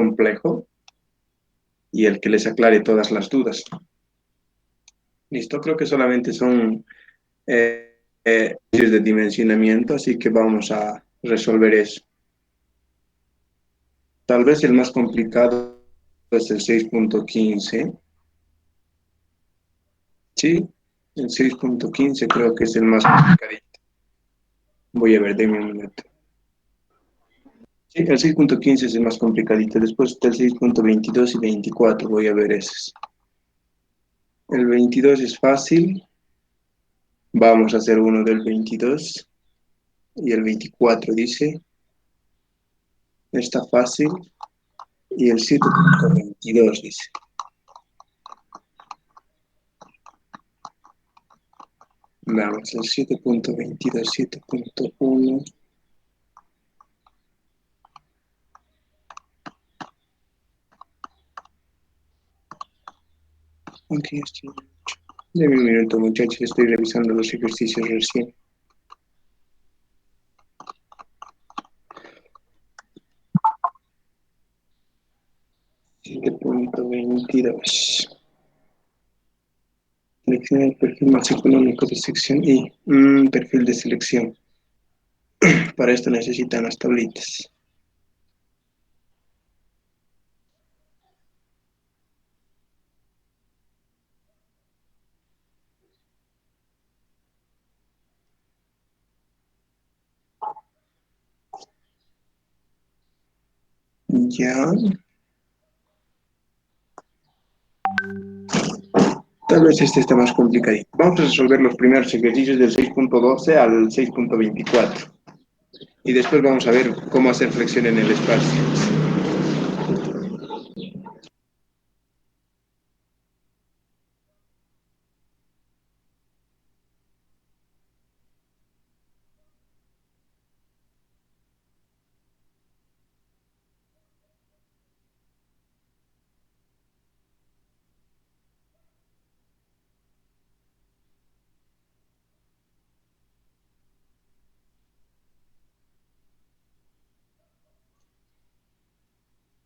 complejo y el que les aclare todas las dudas. Listo, creo que solamente son ejercicios de dimensionamiento, así que vamos a resolver eso. Tal vez el más complicado es el 6.15. Sí, el 6.15 creo que es el más complicado. Voy a ver, denme un minuto. Sí, el 6.15 es el más complicadito. Después está el 6.22 y 24. Voy a ver ese. El 22 es fácil. Vamos a hacer uno del 22. Y el 24 dice, está fácil. Y el 7.22 dice. Vamos, el 7.22, 7.1. Aunque estoy... Deme un minuto, muchachos, estoy revisando los ejercicios recién. Punto 22. Selecciona el perfil más económico de sección I. Perfil de selección. Para esto necesitan las tablitas. Ya. Tal vez este está más complicadito. Vamos a resolver los primeros ejercicios del 6.12 al 6.24. Y después vamos a ver cómo hacer flexión en el espacio.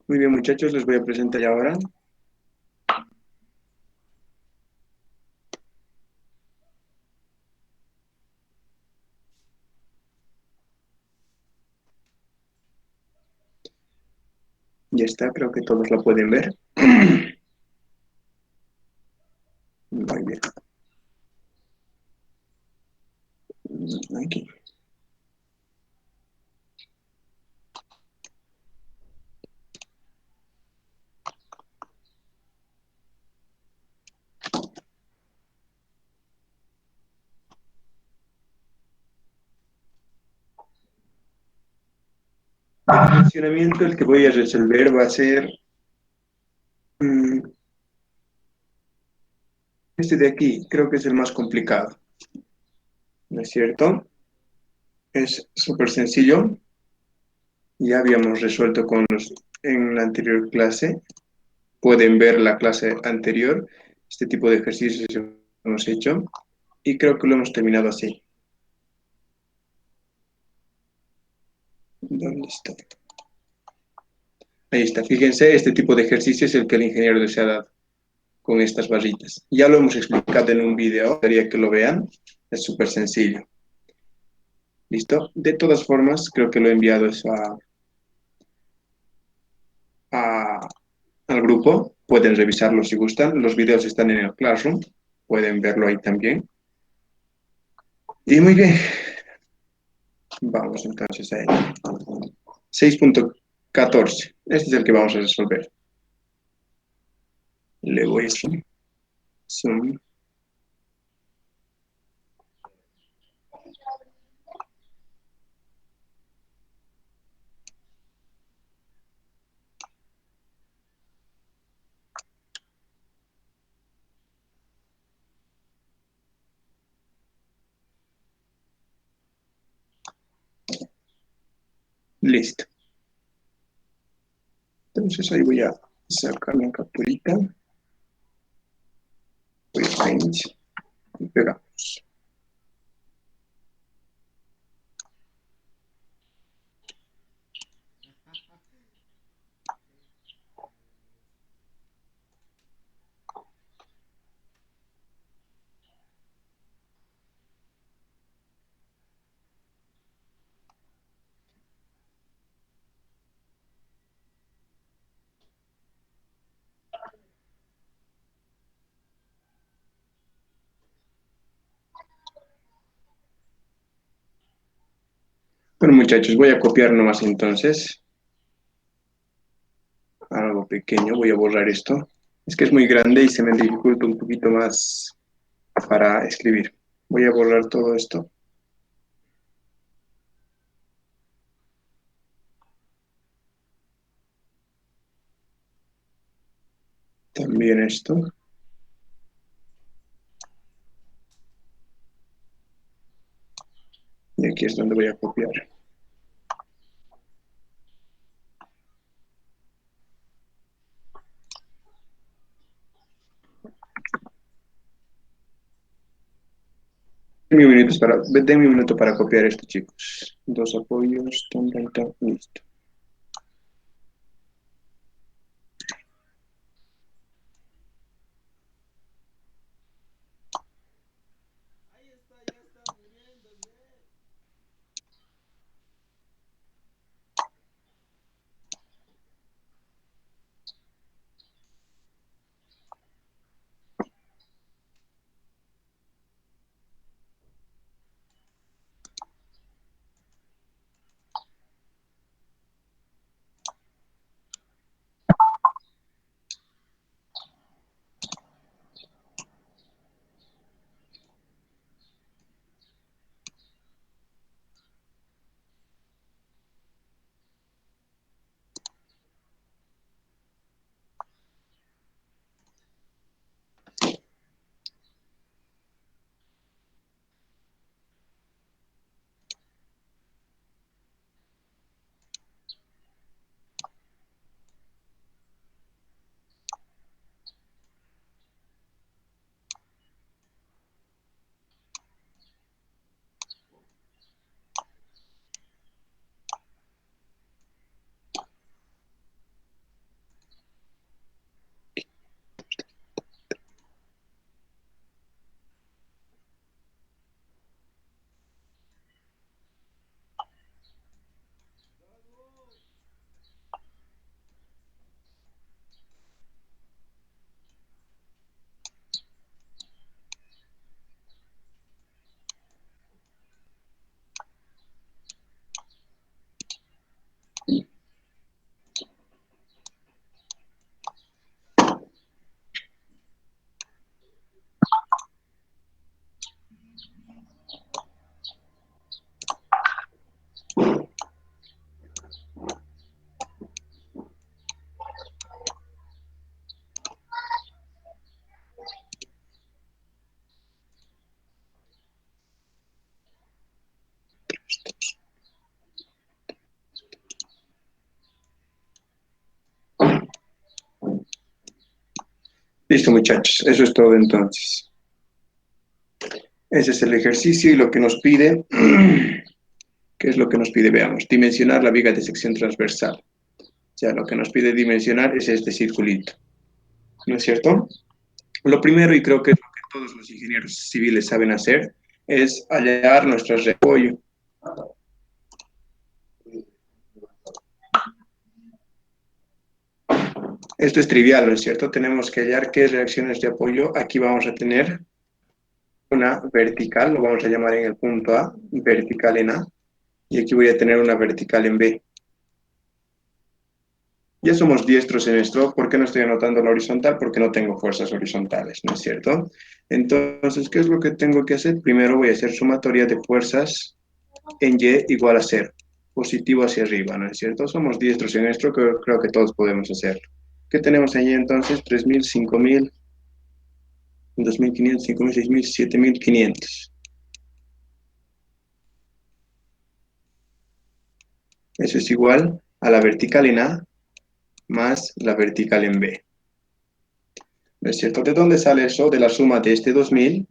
Muy bien, muchachos, les voy a presentar ahora. Ya está, creo que todos la pueden ver. Muy bien. Aquí. El funcionamiento, el que voy a resolver va a ser este de aquí. Creo que es el más complicado. ¿No es cierto? Es súper sencillo. Ya habíamos resuelto en la anterior clase. Pueden ver la clase anterior. Este tipo de ejercicios hemos hecho. Y creo que lo hemos terminado así. ¿Dónde está? Ahí está. Fíjense, este tipo de ejercicio es el que el ingeniero les ha dado con estas barritas. Ya lo hemos explicado en un video. Quería que lo vean. Es súper sencillo. ¿Listo? De todas formas, creo que lo he enviado eso a, al grupo. Pueden revisarlo si gustan. Los videos están en el Classroom. Pueden verlo ahí también. Y muy bien. Vamos entonces a él. 6.14. Este es el que vamos a resolver. Le voy a zoom. Zoom. Listo. Entonces ahí voy a sacar la capturita. Voy a print y pegamos. Bueno, muchachos, voy a copiar nomás entonces. Algo pequeño, voy a borrar esto. Es que es muy grande y se me dificulta un poquito más para escribir. Voy a borrar todo esto. También esto. Y aquí es donde voy a copiar. Denme un minuto para copiar esto, chicos. Dos apoyos, tan, tan, tan, listo. Listo, muchachos. Eso es todo entonces. Ese es el ejercicio y lo que nos pide, ¿qué es lo que nos pide? Veamos, dimensionar la viga de sección transversal. O sea, lo que nos pide dimensionar es este circulito, ¿no es cierto? Lo primero, y creo que es lo que todos los ingenieros civiles saben hacer, es hallar nuestras reacciones de apoyo. Esto es trivial, ¿no es cierto? Tenemos que hallar qué reacciones de apoyo. Aquí vamos a tener una vertical, lo vamos a llamar en el punto A, vertical en A, y aquí voy a tener una vertical en B. Ya somos diestros en esto. ¿Por qué no estoy anotando la horizontal? Porque no tengo fuerzas horizontales, ¿no es cierto? Entonces, ¿qué es lo que tengo que hacer? Primero voy a hacer sumatoria de fuerzas en Y igual a 0, positivo hacia arriba, ¿no es cierto? Somos diestros en esto, creo que todos podemos hacerlo. ¿Qué tenemos allí entonces? 3.000, 5.000, 2.500, 5.000, 6.000, 7.500. Eso es igual a la vertical en A más la vertical en B. ¿No es cierto? ¿De dónde sale eso? De la suma de este 2.000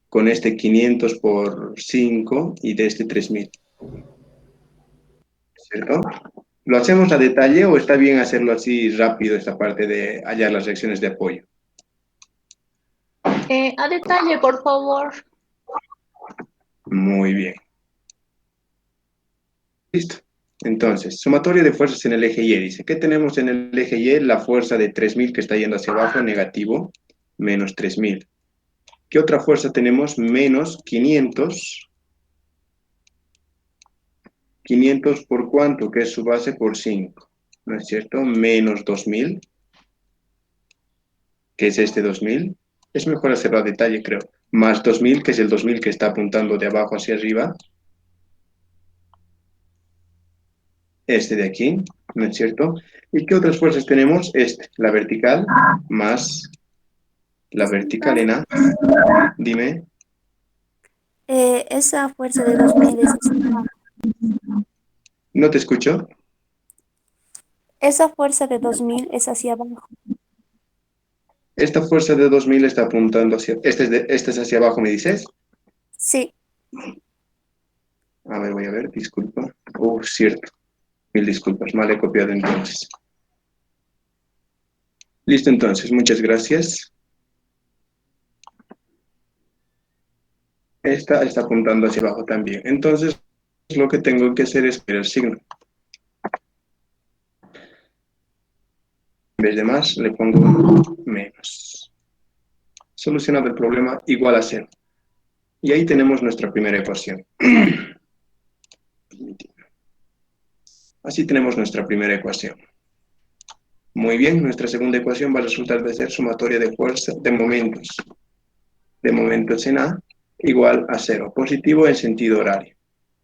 con este 500 por 5 y de este 3.000. ¿Cierto? ¿Lo hacemos a detalle o está bien hacerlo así rápido esta parte de hallar las reacciones de apoyo? A detalle, por favor. Muy bien. Listo. Entonces, sumatoria de fuerzas en el eje Y. Dice, ¿qué tenemos en el eje Y? La fuerza de 3.000 que está yendo hacia abajo, negativo, menos 3.000. ¿Qué otra fuerza tenemos? Menos 500 500 por cuánto, que es su base por 5, ¿no es cierto? Menos 2000, que es este 2000. Es mejor hacerlo a detalle, creo. Más 2000, que es el 2000 que está apuntando de abajo hacia arriba. Este de aquí, ¿no es cierto? ¿Y qué otras fuerzas tenemos? La vertical, más la vertical Disculpa, en A. Dime. esa fuerza de 2000 es hacia abajo. No te escucho. Esa fuerza de 2000 es hacia abajo. Esta fuerza de 2000 está apuntando hacia... Este es hacia abajo, ¿me dices? Sí, A ver, voy a ver, disculpa. Cierto. Mil disculpas, mal he copiado entonces. Listo, entonces, muchas gracias. Esta está apuntando hacia abajo también. Entonces, lo que tengo que hacer es cambiar el signo. En vez de más, le pongo menos. Solucionado el problema, igual a 0. Y ahí tenemos nuestra primera ecuación. Así tenemos nuestra primera ecuación. Muy bien, nuestra segunda ecuación va a resultar de ser sumatoria de fuerza de momentos en A, igual a 0, positivo en sentido horario.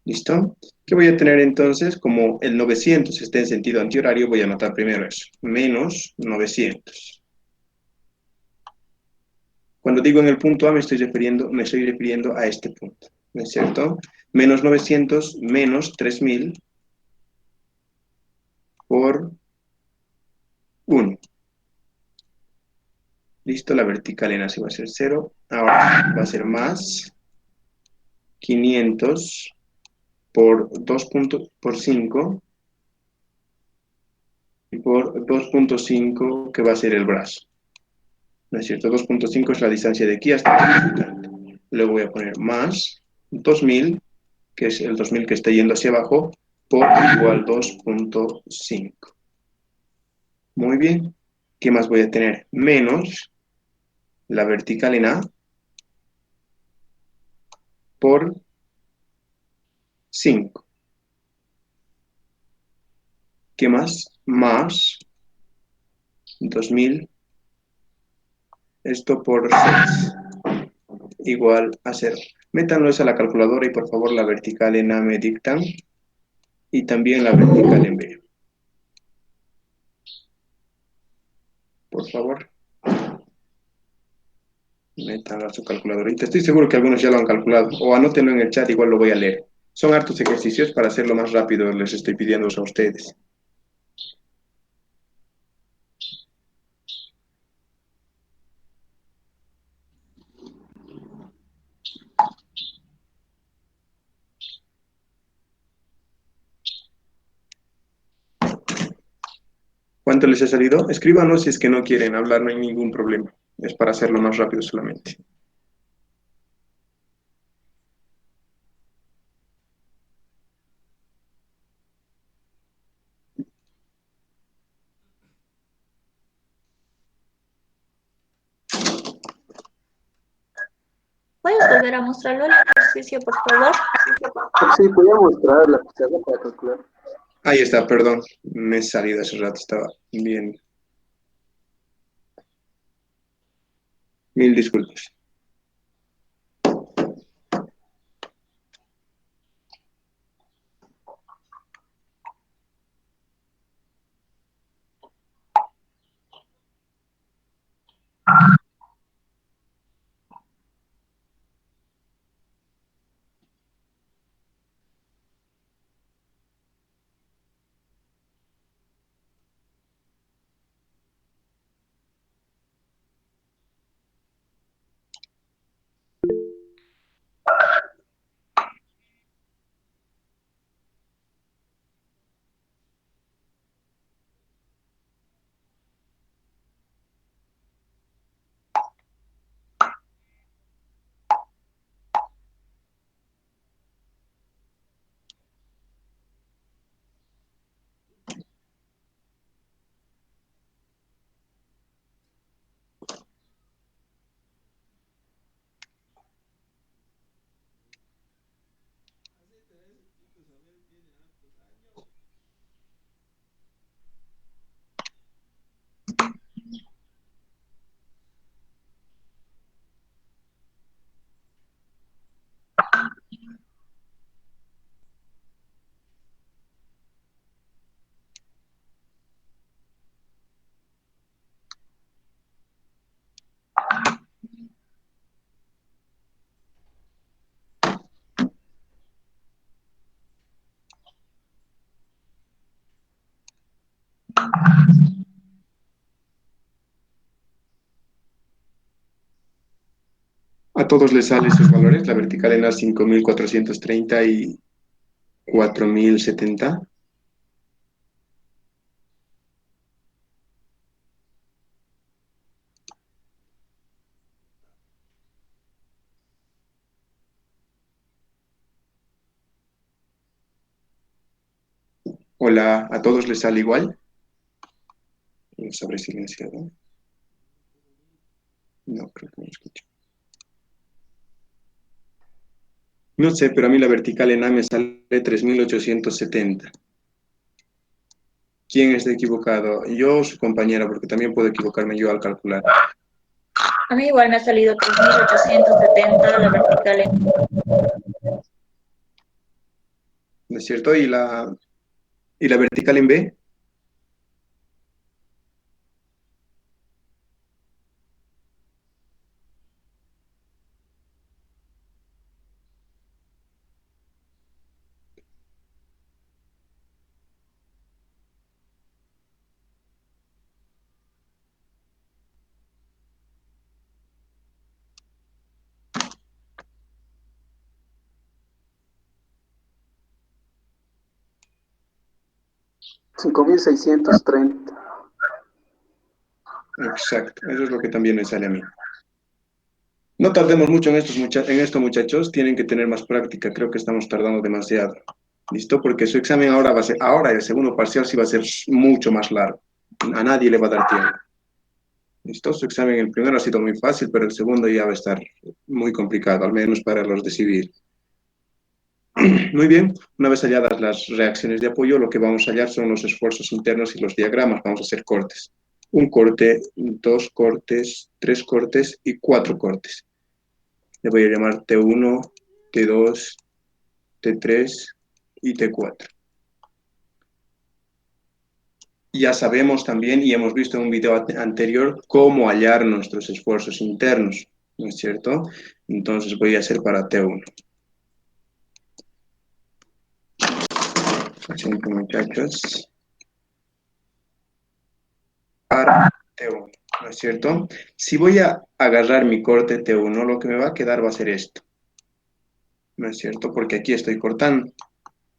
¿Listo? ¿Qué voy a tener entonces? Como el 900 está en sentido antihorario, voy a anotar primero eso, menos 900. Cuando digo en el punto A me estoy refiriendo a este punto, ¿no es cierto? Menos 900 menos 3000 por 1. Listo, la vertical en así va a ser 0. Ahora va a ser más 500 por 2 puntos por 5 y por 2.5 que va a ser el brazo. ¿No es cierto? 2.5 es la distancia de aquí hasta el resultante. Luego voy a poner más 2000, que es el 2000 que está yendo hacia abajo, por igual 2.5. Muy bien. ¿Qué más voy a tener? Menos la vertical en A por 5. ¿Qué más? Más 2000, esto por 6, igual a 0. Métanlo eso a la calculadora y por favor la vertical en A me dictan y también la vertical en B. Por favor, métanlo a su calculadorita. Estoy seguro que algunos ya lo han calculado o anótenlo en el chat, igual lo voy a leer. Son hartos ejercicios para hacerlo más rápido, les estoy pidiendo a ustedes. ¿Cuánto les ha salido? Escríbanos si es que no quieren hablar, no hay ningún problema. Es para hacerlo más rápido solamente. ¿Puedes volver a mostrarlo el ejercicio, por favor? Sí, voy a mostrar la pizarra para calcular. Ahí está, perdón. Me he salido hace rato, estaba bien. Mil disculpas. A todos les salen sus valores, la vertical en A 5.430 y 4.070. Hola, ¿a todos les sale igual? Los habré silenciado. No, creo que no escucho. No sé, pero a mí la vertical en A me sale 3.870. ¿Quién está equivocado? ¿Yo o su compañera? Porque también puedo equivocarme yo al calcular. A mí igual me ha salido 3.870 la vertical en... ¿No es cierto? ¿Y la vertical en B? Exacto, eso es lo que también me sale a mí. No tardemos mucho en esto, muchachos. Tienen que tener más práctica. Creo que estamos tardando demasiado. ¿Listo? Porque su examen ahora va a ser, ahora el segundo parcial sí va a ser mucho más largo. A nadie le va a dar tiempo. ¿Listo? Su examen, el primero ha sido muy fácil, pero el segundo ya va a estar muy complicado, al menos para los de civil. Muy bien, una vez halladas las reacciones de apoyo, lo que vamos a hallar son los esfuerzos internos y los diagramas. Vamos a hacer cortes. Un corte, dos cortes, tres cortes y cuatro cortes. Le voy a llamar T1, T2, T3 y T4. Ya sabemos también y hemos visto en un video anterior cómo hallar nuestros esfuerzos internos, ¿no es cierto? Entonces voy a hacer para T1. Siempre, muchachos. Para T1, ¿no es cierto? Si voy a agarrar mi corte T1, lo que me va a quedar va a ser esto, ¿no es cierto? Porque aquí estoy cortando.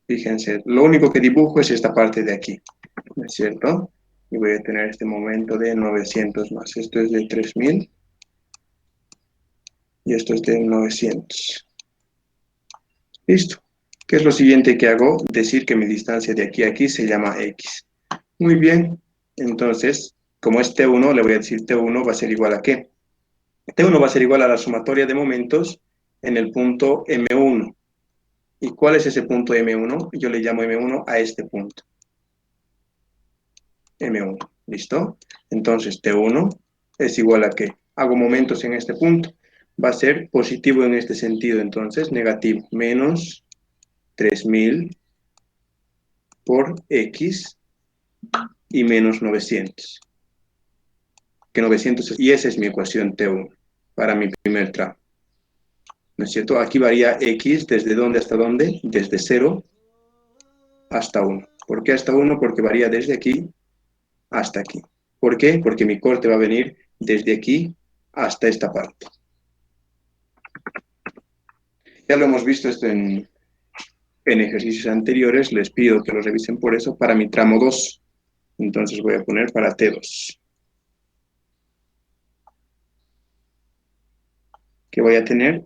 Fíjense, lo único que dibujo es esta parte de aquí, ¿no es cierto? Y voy a tener este momento de 900 más. Esto es de 3.000 y esto es de 900. Listo. ¿Qué es lo siguiente que hago? Decir que mi distancia de aquí a aquí se llama X. Muy bien. Entonces, como es T1, le voy a decir T1 va a ser igual a ¿qué? T1 va a ser igual a la sumatoria de momentos en el punto M1. ¿Y cuál es ese punto M1? Yo le llamo M1 a este punto. M1. ¿Listo? Entonces, T1 es igual a ¿qué? Hago momentos en este punto. Va a ser positivo en este sentido, entonces, negativo. Menos 3.000 por X y menos 900. Que 900, y esa es mi ecuación T1 para mi primer tramo. ¿No es cierto? Aquí varía X desde dónde hasta dónde, desde 0 hasta 1. ¿Por qué hasta 1? Porque varía desde aquí hasta aquí. ¿Por qué? Porque mi corte va a venir desde aquí hasta esta parte. Ya lo hemos visto esto en ejercicios anteriores, les pido que lo revisen por eso para mi tramo 2. Entonces voy a poner para T2. Que voy a tener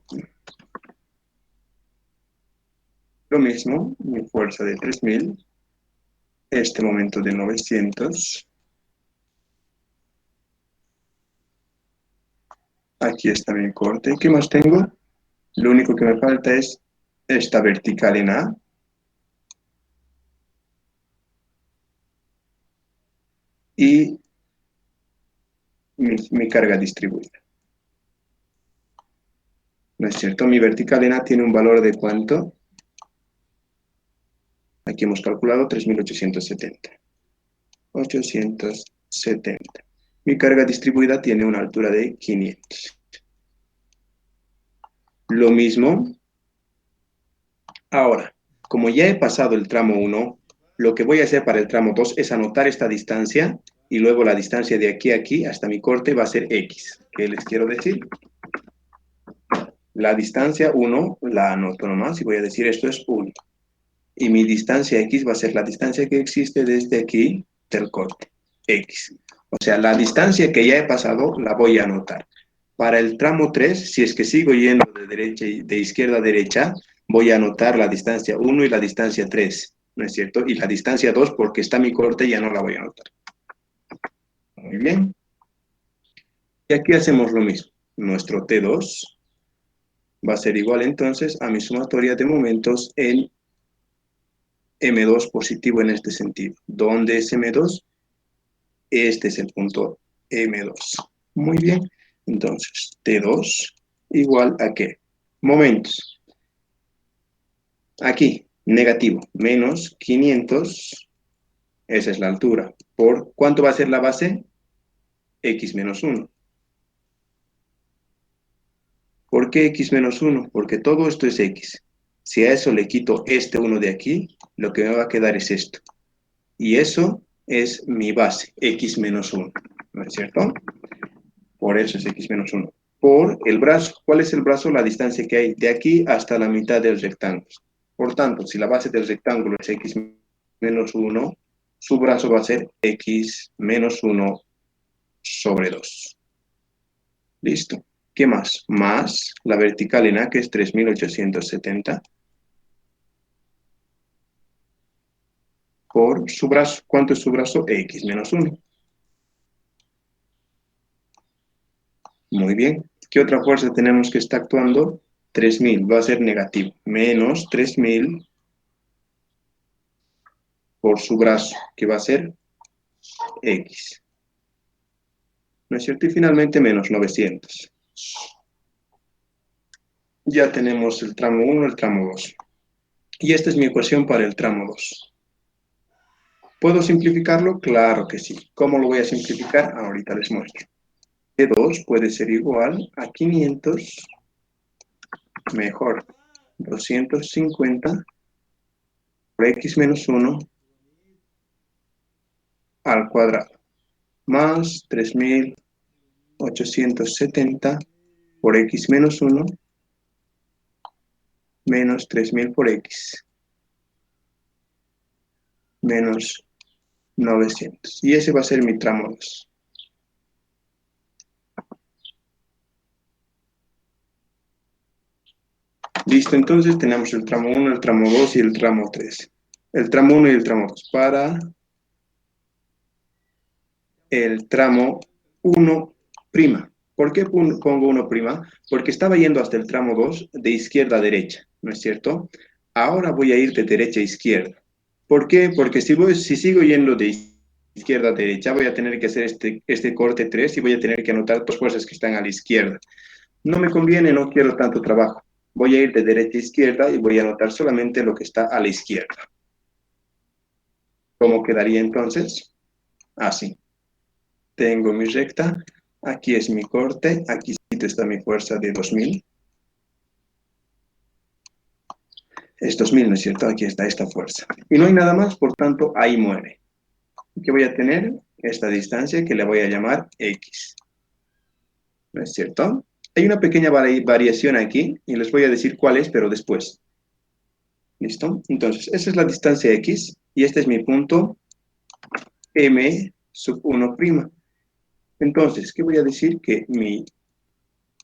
lo mismo, mi fuerza de 3.000, este momento de 900. Aquí está mi corte. ¿Qué más tengo? Lo único que me falta es esta vertical en A. Y mi carga distribuida. ¿No es cierto? Mi vertical en A tiene un valor de ¿cuánto? Aquí hemos calculado 3.870. 870. Mi carga distribuida tiene una altura de 500. Lo mismo. Ahora, como ya he pasado el tramo 1, lo que voy a hacer para el tramo 2 es anotar esta distancia y luego la distancia de aquí a aquí hasta mi corte va a ser X. ¿Qué les quiero decir? La distancia 1 la anoto nomás y voy a decir esto es 1. Y mi distancia X va a ser la distancia que existe desde aquí del corte, X. O sea, la distancia que ya he pasado la voy a anotar. Para el tramo 3, si es que sigo yendo de izquierda a derecha, voy a anotar la distancia 1 y la distancia 3, ¿no es cierto? Y la distancia 2, porque está mi corte, ya no la voy a anotar. Muy bien. Y aquí hacemos lo mismo. Nuestro T2 va a ser igual entonces a mi sumatoria de momentos en M2 positivo en este sentido. ¿Dónde es M2? Este es el punto M2. Muy bien. Entonces, T2 igual a ¿qué? Momentos. Aquí, negativo, menos 500, esa es la altura. ¿Por cuánto va a ser la base? X menos 1. ¿Por qué X menos 1? Porque todo esto es X. Si a eso le quito este 1 de aquí, lo que me va a quedar es esto. Y eso es mi base, X menos 1. ¿No es cierto? Por eso es X menos 1. Por el brazo. ¿Cuál es el brazo? La distancia que hay de aquí hasta la mitad del rectángulo. Por tanto, si la base del rectángulo es X menos 1, su brazo va a ser X menos 1 sobre 2. Listo. ¿Qué más? Más la vertical en A, que es 3870, por su brazo. ¿Cuánto es su brazo? X menos 1. Muy bien. ¿Qué otra fuerza tenemos que está actuando? 3000 va a ser negativo. Menos 3000 por su brazo, que va a ser X. ¿No es cierto? Y finalmente menos 900. Ya tenemos el tramo 1, el tramo 2. Y esta es mi ecuación para el tramo 2. ¿Puedo simplificarlo? Claro que sí. ¿Cómo lo voy a simplificar? Ahorita les muestro. T2 puede ser igual a 500, mejor, 250 por X menos 1 al cuadrado, más 3870 por X menos 1 menos 3000 por X menos 900. Y ese va a ser mi tramo 2. Listo, entonces tenemos el tramo 1, el tramo 2 y el tramo 3. El tramo 1 y el tramo 2. Para el tramo 1'. ¿Por qué pongo 1'? Porque estaba yendo hasta el tramo 2 de izquierda a derecha, ¿no es cierto? Ahora voy a ir de derecha a izquierda. ¿Por qué? Porque si sigo yendo de izquierda a derecha, voy a tener que hacer este corte 3 y voy a tener que anotar dos fuerzas que están a la izquierda. No me conviene, no quiero tanto trabajo. Voy a ir de derecha a izquierda y voy a anotar solamente lo que está a la izquierda. ¿Cómo quedaría entonces? Así. Tengo mi recta, aquí es mi corte, aquí está mi fuerza de 2000. Es 2000, ¿no es cierto? Aquí está esta fuerza. Y no hay nada más, por tanto, ahí muere. ¿Qué voy a tener? Esta distancia que le voy a llamar X. ¿No es cierto? Hay una pequeña variación aquí, y les voy a decir cuál es, pero después. ¿Listo? Entonces, esa es la distancia X, y este es mi punto M sub 1'. Entonces, ¿qué voy a decir? Que mi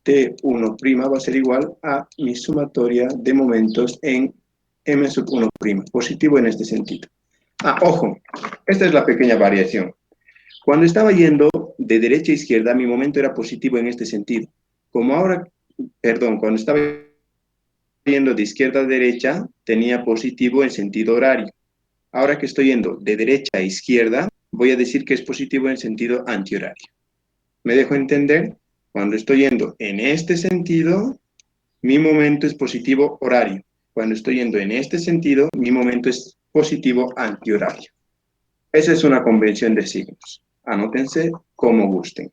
T1' va a ser igual a mi sumatoria de momentos en M sub 1', positivo en este sentido. Ojo, esta es la pequeña variación. Cuando estaba yendo de derecha a izquierda, mi momento era positivo en este sentido. Como ahora, perdón, cuando estaba yendo de izquierda a derecha, tenía positivo en sentido horario. Ahora que estoy yendo de derecha a izquierda, voy a decir que es positivo en sentido antihorario. ¿Me dejo entender? Cuando estoy yendo en este sentido, mi momento es positivo horario. Cuando estoy yendo en este sentido, mi momento es positivo antihorario. Esa es una convención de signos. Anótense como gusten.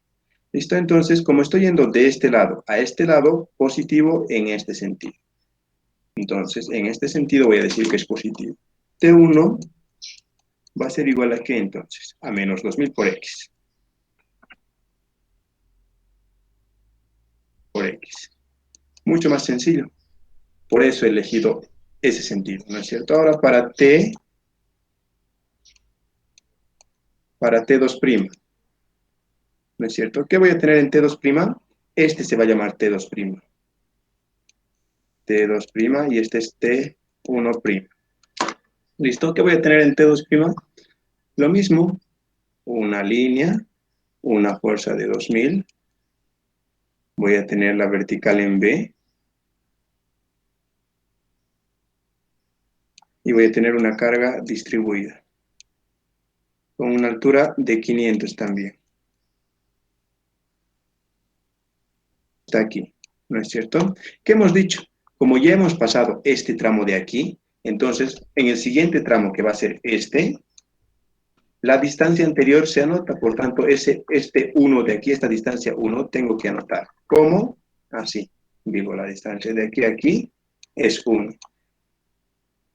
¿Listo? Entonces, como estoy yendo de este lado a este lado, positivo en este sentido. Entonces, en este sentido voy a decir que es positivo. T1 va a ser igual a ¿qué entonces? A menos 2000 por X. Por X. Mucho más sencillo. Por eso he elegido ese sentido, ¿no es cierto? Ahora para T2', ¿no es cierto? ¿Qué voy a tener en T2'? Este se va a llamar T2'. T2' y este es T1'. ¿Listo? ¿Qué voy a tener en T2'? Lo mismo, una línea, una fuerza de 2000. Voy a tener la vertical en B. Y voy a tener una carga distribuida. Con una altura de 500 también. Está aquí, ¿no es cierto? ¿Qué hemos dicho? Como ya hemos pasado este tramo de aquí, entonces en el siguiente tramo que va a ser este, la distancia anterior se anota, por tanto, este 1 de aquí, esta distancia 1, tengo que anotar. ¿Cómo? Así. Digo, la distancia de aquí a aquí es 1.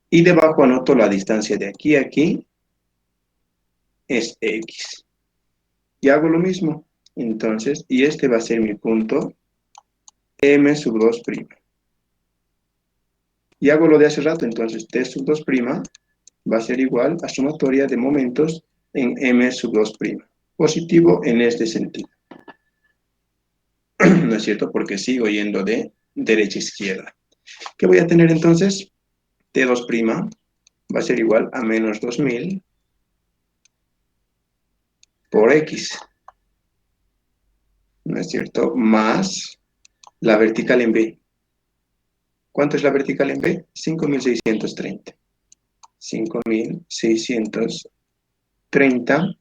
Y debajo anoto la distancia de aquí a aquí es X. Y hago lo mismo. Entonces, y este va a ser mi punto M2'. Y hago lo de hace rato, entonces T2' va a ser igual a sumatoria de momentos en M2'. Positivo en este sentido. ¿No es cierto? Porque sigo yendo de derecha a izquierda. ¿Qué voy a tener entonces? T2' va a ser igual a menos 2000 por X. ¿No es cierto? Más la vertical en B. ¿Cuánto es la vertical en B? 5630. 5630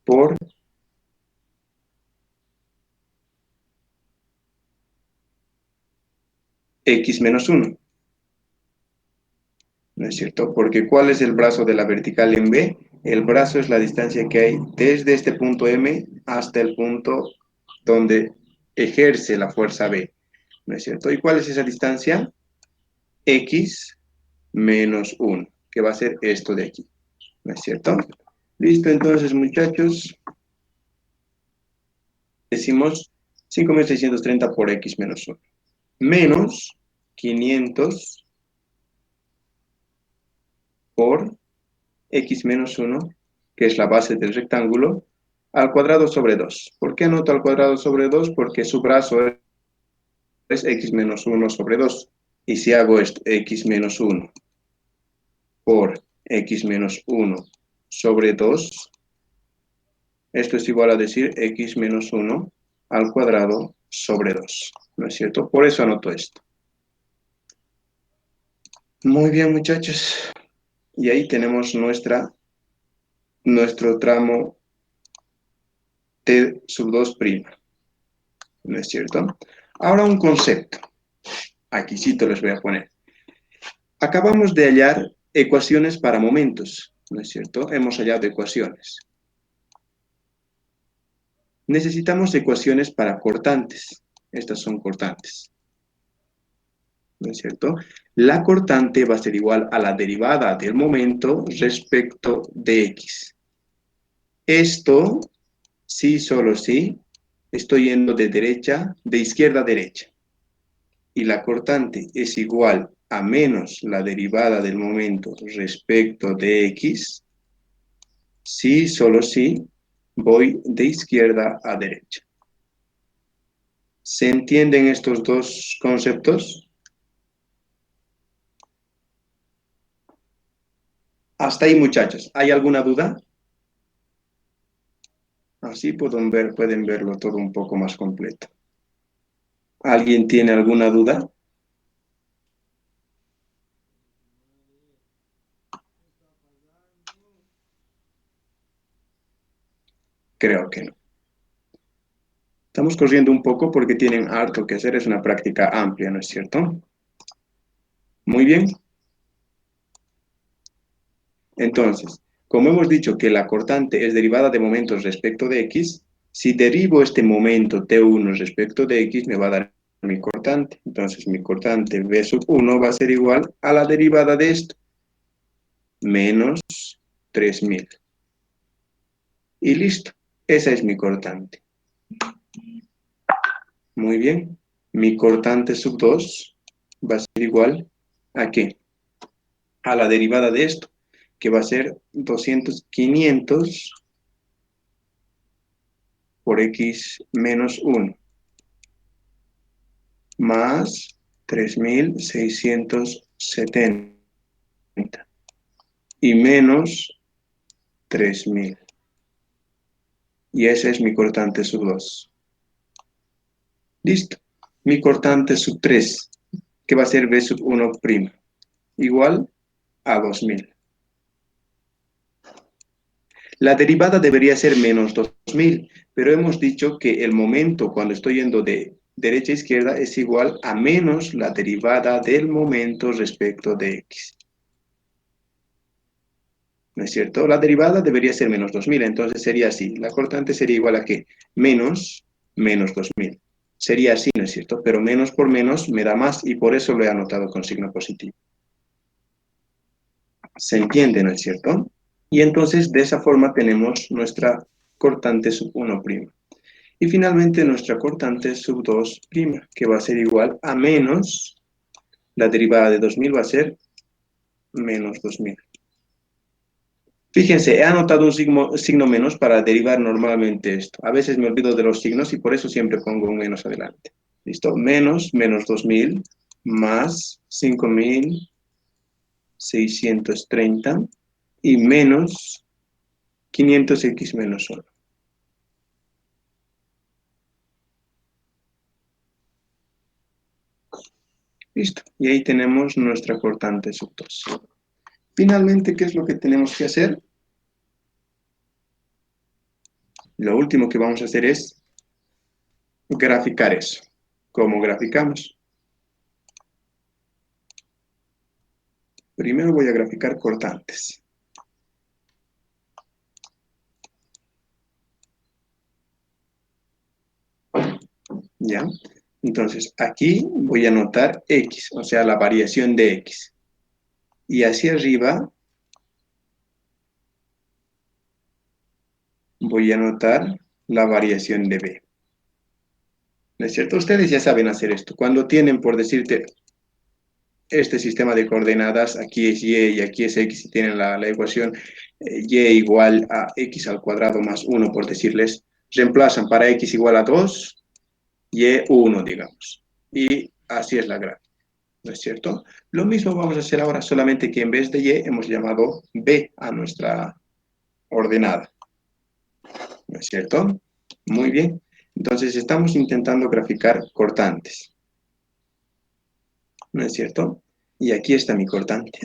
por X menos 1. ¿No es cierto? Porque ¿cuál es el brazo de la vertical en B? El brazo es la distancia que hay desde este punto M hasta el punto donde ejerce la fuerza B. ¿No es cierto? ¿Y cuál es esa distancia? X menos 1, que va a ser esto de aquí. ¿No es cierto? Listo, entonces, muchachos. Decimos 5630 por X menos 1. Menos 500 por X menos 1, que es la base del rectángulo, al cuadrado sobre 2. ¿Por qué anoto al cuadrado sobre 2? Porque su brazo es X menos 1 sobre 2. Y si hago esto, X menos 1 por X menos 1 sobre 2, esto es igual a decir X menos 1 al cuadrado sobre 2. ¿No es cierto? Por eso anoto esto. Muy bien, muchachos. Y ahí tenemos nuestro tramo T2'. ¿No es cierto? Ahora un concepto. Aquí sí te los voy a poner. Acabamos de hallar ecuaciones para momentos, ¿no es cierto? Hemos hallado ecuaciones. Necesitamos ecuaciones para cortantes. Estas son cortantes. ¿No es cierto? La cortante va a ser igual a la derivada del momento respecto de X. Esto, sí, solo sí, estoy yendo de izquierda a derecha. Y la cortante es igual a menos la derivada del momento respecto de X, sí, solo sí, voy de izquierda a derecha. ¿Se entienden estos dos conceptos? Hasta ahí, muchachos. ¿Hay alguna duda? Así pueden verlo todo un poco más completo. ¿Alguien tiene alguna duda? Creo que no. Estamos corriendo un poco porque tienen harto que hacer. Es una práctica amplia, ¿no es cierto? Muy bien. Entonces, como hemos dicho que la cortante es derivada de momentos respecto de X, si derivo este momento T1 respecto de X, me va a dar mi cortante. Entonces, mi cortante V1 va a ser igual a la derivada de esto, menos 3000. Y listo. Esa es mi cortante. Muy bien. mi cortante sub 2 va a ser igual ¿a qué? A la derivada de esto, que va a ser 500 por x menos 1, más 3670, y menos 3000. Y ese es mi cortante sub 2. Listo. Mi cortante sub 3, que va a ser b sub 1', igual a 2000. La derivada debería ser menos 2000, pero hemos dicho que el momento cuando estoy yendo de derecha a izquierda es igual a menos la derivada del momento respecto de x. ¿No es cierto? La derivada debería ser menos 2000, entonces sería así. La cortante sería igual a ¿qué? Menos 2000. Sería así, ¿no es cierto? Pero menos por menos me da más y por eso lo he anotado con signo positivo. ¿Se entiende, no es cierto? Y entonces de esa forma tenemos nuestra cortante sub 1'. Y finalmente nuestra cortante sub 2', que va a ser igual a menos, la derivada de 2000 va a ser menos 2000. Fíjense, he anotado un signo menos para derivar normalmente esto. A veces me olvido de los signos y por eso siempre pongo un menos adelante. ¿Listo? Menos 2000 más 5630 y menos 500x menos 1. Listo. Y ahí tenemos nuestra cortante sub 2. Finalmente, ¿qué es lo que tenemos que hacer? Lo último que vamos a hacer es graficar eso. ¿Cómo graficamos? Primero voy a graficar cortantes. ¿Ya? Entonces, aquí voy a anotar x, o sea, la variación de x. Y hacia arriba voy a anotar la variación de b. ¿No es cierto? Ustedes ya saben hacer esto. Cuando tienen, por decirte, este sistema de coordenadas, aquí es y y aquí es x, y tienen la ecuación y igual a x al cuadrado más 1, por decirles, reemplazan para x igual a 2, y 1, digamos. Y así es la gráfica, ¿no es cierto? Lo mismo vamos a hacer ahora, solamente que en vez de y hemos llamado b a nuestra ordenada, ¿no es cierto? Muy bien. Entonces estamos intentando graficar cortantes, ¿no es cierto? Y aquí está mi cortante.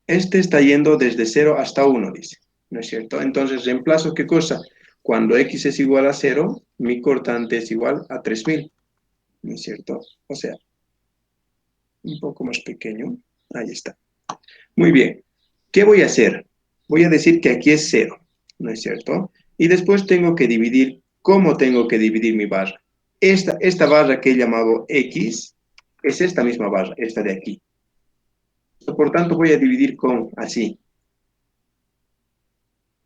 Este está yendo desde 0 hasta 1, dice, ¿no es cierto? Entonces reemplazo, ¿qué cosa? Cuando x es igual a 0, mi cortante es igual a 3000, ¿no es cierto? O sea, un poco más pequeño. Ahí está. Muy bien. ¿Qué voy a hacer? Voy a decir que aquí es 0, ¿no es cierto? Y después tengo que dividir. ¿Cómo tengo que dividir mi barra? Esta barra que he llamado x es esta misma barra, esta de aquí. Por tanto, voy a dividir con así.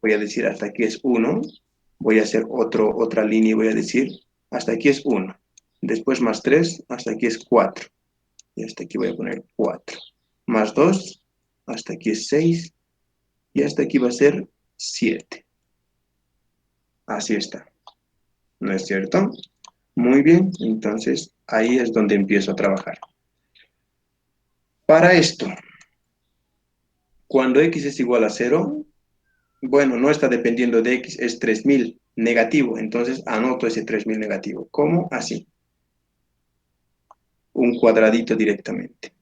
Voy a decir hasta aquí es 1. Voy a hacer otra línea y voy a decir hasta aquí es 1. Después más 3, hasta aquí es 4. Y hasta aquí voy a poner 4. Más 2, hasta aquí es 6. Y hasta aquí va a ser 7. Así está. ¿No es cierto? Muy bien, entonces ahí es donde empiezo a trabajar. Para esto, cuando x es igual a 0, bueno, no está dependiendo de x, es 3000 negativo, entonces anoto ese 3000 negativo. ¿Cómo? Así. Un cuadradito directamente.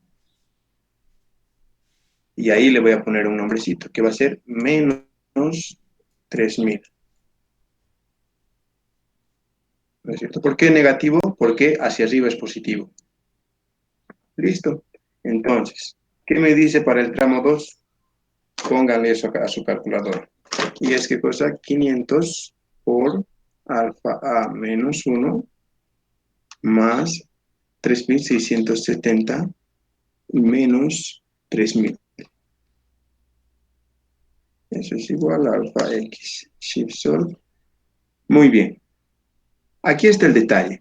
Y ahí le voy a poner un nombrecito, que va a ser menos 3000. ¿No es cierto? ¿Por qué negativo? Porque hacia arriba es positivo. Listo. Entonces, ¿qué me dice para el tramo 2? Pónganle eso acá a su calculadora. Y es que cosa 500 por alfa a menos 1 más 3670 menos 3000. Eso es igual a alfa x. Shift solve. Muy bien. Aquí está el detalle.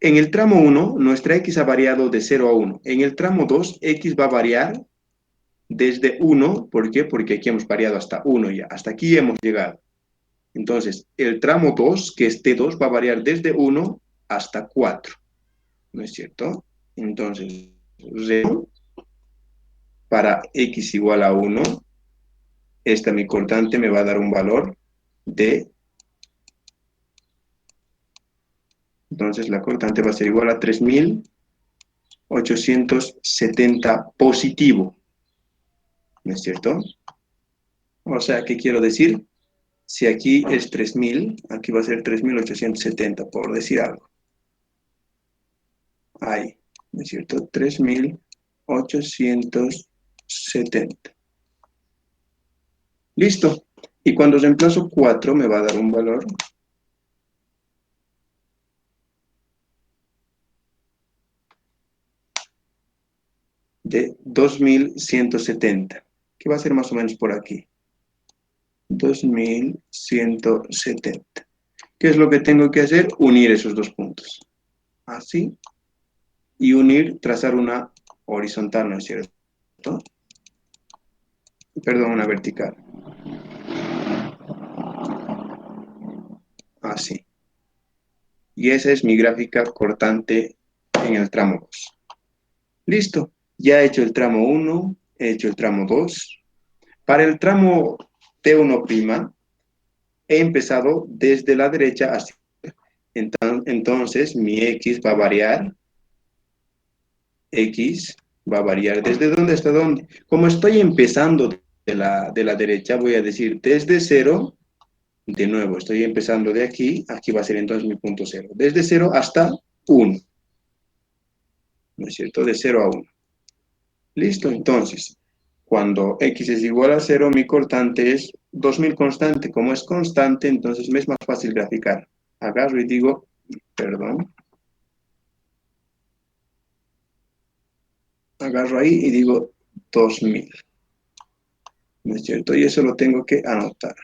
En el tramo 1, nuestra x ha variado de 0 a 1. En el tramo 2, x va a variar desde 1. ¿Por qué? Porque aquí hemos variado hasta 1 ya. Hasta aquí hemos llegado. Entonces, el tramo 2, que es T2, va a variar desde 1 hasta 4. ¿No es cierto? Entonces, para x igual a 1, esta mi cortante me va a dar un valor de... Entonces, la cortante va a ser igual a 3870 positivo. ¿No es cierto? O sea, ¿qué quiero decir? Si aquí es 3000, aquí va a ser 3870, por decir algo. Ahí, ¿no es cierto? 3870. Listo. Y cuando reemplazo 4 me va a dar un valor de 2170, que va a ser más o menos por aquí. 2170. ¿Qué es lo que tengo que hacer? Unir esos dos puntos. Así. Y unir, trazar una horizontal, ¿no es cierto? Perdón, una vertical. Así. Y esa es mi gráfica cortante en el tramo 2. Listo. Ya he hecho el tramo 1, he hecho el tramo 2. Para el tramo T1', he empezado desde la derecha hacia... Entonces, mi X va a variar. X va a variar desde dónde hasta dónde. Como estoy empezando de la derecha, voy a decir desde 0, de nuevo, estoy empezando de aquí, aquí va a ser entonces mi punto 0. Desde 0 hasta 1. ¿No es cierto? De 0 a 1. Listo, entonces, cuando x es igual a 0, mi cortante es 2000 constante. Como es constante, entonces me es más fácil graficar. Agarro y digo, perdón. Agarro ahí y digo 2000. ¿No es cierto? Y eso lo tengo que anotar.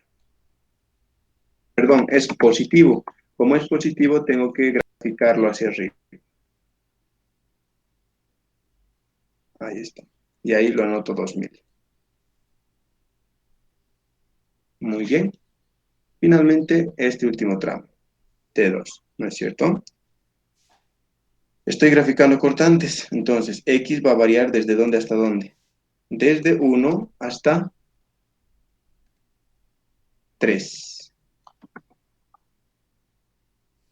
Perdón, es positivo. Como es positivo, tengo que graficarlo hacia arriba. Ahí está. Y ahí lo anoto 2000. Muy bien. Finalmente, este último tramo, T2, ¿no es cierto? Estoy graficando cortantes, entonces X va a variar desde dónde hasta dónde. Desde 1 hasta 3.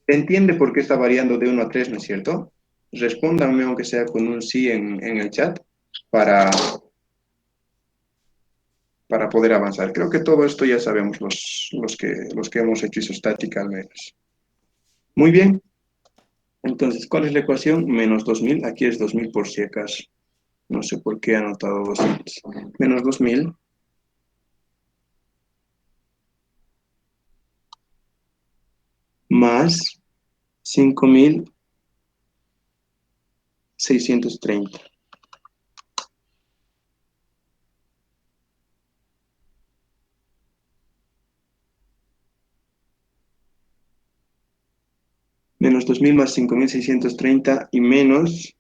¿Se entiende por qué está variando de 1 a 3, no es cierto? Respóndanme aunque sea con un sí en el chat para poder avanzar. Creo que todo esto ya sabemos los que hemos hecho isostática al menos. Muy bien. Entonces, ¿cuál es la ecuación? Menos 2000. Aquí es 2000 por si acaso. No sé por qué he anotado 200. Menos 2000 más 5630. Menos 2000 más 5630 y menos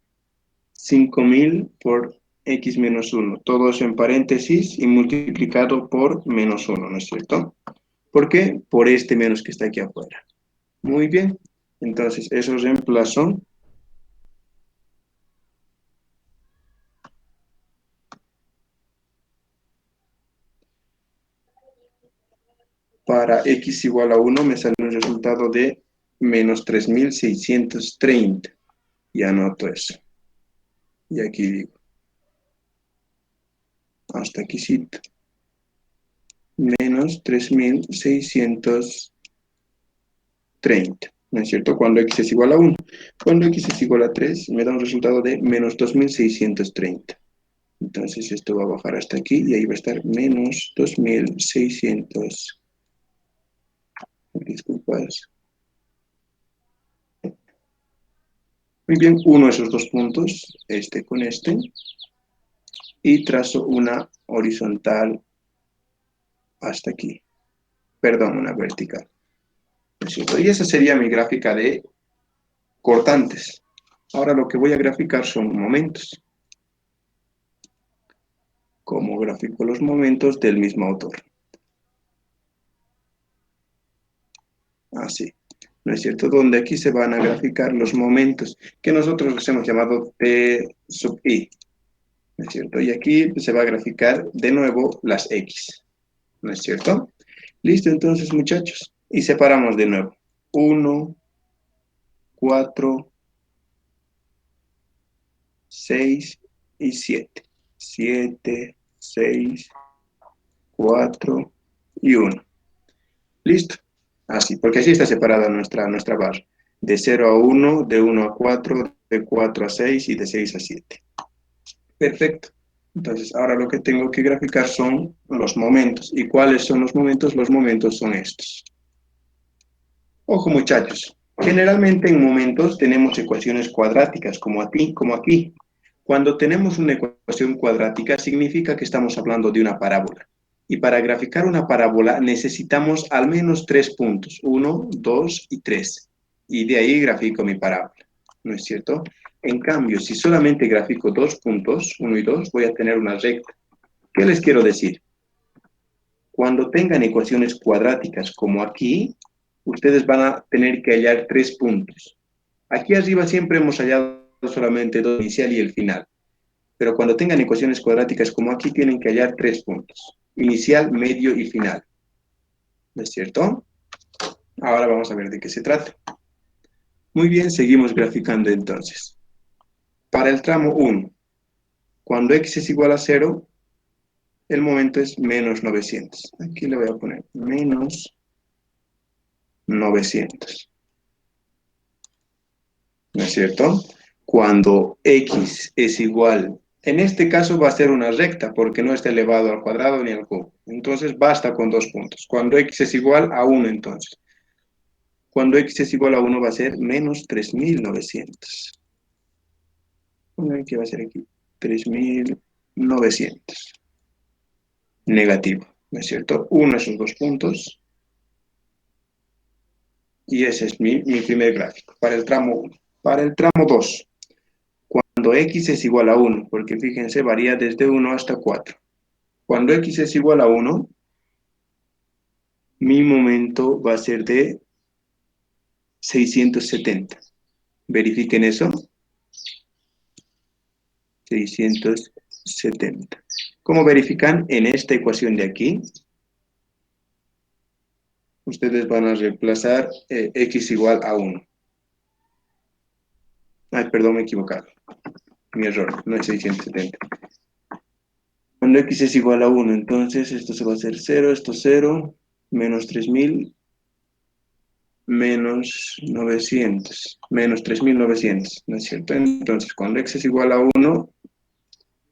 5000 por x menos 1. Todo eso en paréntesis y multiplicado por menos 1, ¿no es cierto? ¿Por qué? Por este menos que está aquí afuera. Muy bien. Entonces, eso reemplazo para x igual a 1 me sale un resultado de menos 3630. Y anoto eso. Y aquí digo. Hasta aquí sí. Menos 3630. ¿No es cierto? Cuando x es igual a 1. Cuando x es igual a 3, me da un resultado de menos 2630. Entonces esto va a bajar hasta aquí y ahí va a estar menos 2600. Disculpas. Muy bien, uno de esos dos puntos, este con este, y trazo una horizontal hasta aquí. Perdón, una vertical. ¿No es cierto? Y esa sería mi gráfica de cortantes. Ahora lo que voy a graficar son momentos. ¿Cómo grafico los momentos del mismo autor? Así, ¿no es cierto? Donde aquí se van a graficar los momentos que nosotros los hemos llamado P sub I, ¿no es cierto? Y aquí se va a graficar de nuevo las X, ¿no es cierto? Listo, entonces, muchachos. Y separamos de nuevo. 1, 4, 6 y 7. 7, 6, 4 y 1. Listo. Así, porque así está separada nuestra barra. De 0 a 1, de 1 a 4, de 4 a 6 y de 6 a 7. Perfecto. Entonces, ahora lo que tengo que graficar son los momentos. ¿Y cuáles son los momentos? Los momentos son estos. Ojo, muchachos. Generalmente en momentos tenemos ecuaciones cuadráticas, como aquí, como aquí. Cuando tenemos una ecuación cuadrática, significa que estamos hablando de una parábola. Y para graficar una parábola necesitamos al menos 3 puntos. 1, 2 y 3. Y de ahí grafico mi parábola. ¿No es cierto? En cambio, si solamente grafico 2 puntos, 1 y 2, voy a tener una recta. ¿Qué les quiero decir? Cuando tengan ecuaciones cuadráticas como aquí, ustedes van a tener que hallar 3 puntos. Aquí arriba siempre hemos hallado solamente 2, inicial y el final. Pero cuando tengan ecuaciones cuadráticas como aquí, tienen que hallar 3 puntos. Inicial, medio y final. ¿No es cierto? Ahora vamos a ver de qué se trata. Muy bien, seguimos graficando entonces. Para el tramo 1, cuando x es igual a 0, el momento es menos 900. Aquí le voy a poner menos 900. ¿No es cierto? Cuando x es igual, en este caso va a ser una recta, porque no está elevado al cuadrado ni al cubo. Entonces basta con 2 puntos. Cuando x es igual a 1, entonces. Cuando x es igual a 1 va a ser menos 3900. ¿Qué va a ser aquí? 3900. Negativo, ¿no es cierto? Uno esos 2 puntos. Y ese es mi primer gráfico, para el tramo 1. Para el tramo 2, cuando x es igual a 1, porque fíjense, varía desde 1 hasta 4. Cuando x es igual a 1, mi momento va a ser de 670. Verifiquen eso. 670. ¿Cómo verifican? En esta ecuación de aquí, ustedes van a reemplazar x igual a 1. Ay, perdón, me he equivocado. Mi error, no es 670. Cuando x es igual a 1, entonces esto se va a hacer 0, esto 0, menos 3000, menos 900, menos 3900, ¿no es cierto? Entonces, cuando x es igual a 1,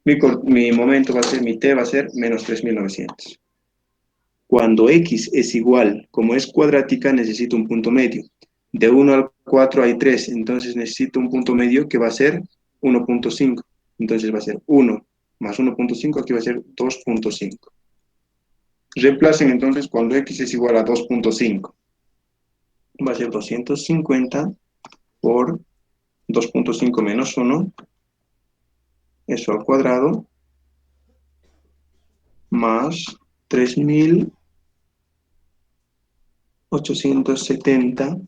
mi momento va a ser, mi t va a ser menos 3900. Cuando x es igual, como es cuadrática, necesito un punto medio. De 1 al 4 hay 3, entonces necesito un punto medio que va a ser 1.5. Entonces va a ser 1 más 1.5, aquí va a ser 2.5. Reemplacen entonces cuando x es igual a 2.5. Va a ser 250 por 2.5 menos 1, eso al cuadrado, más 3870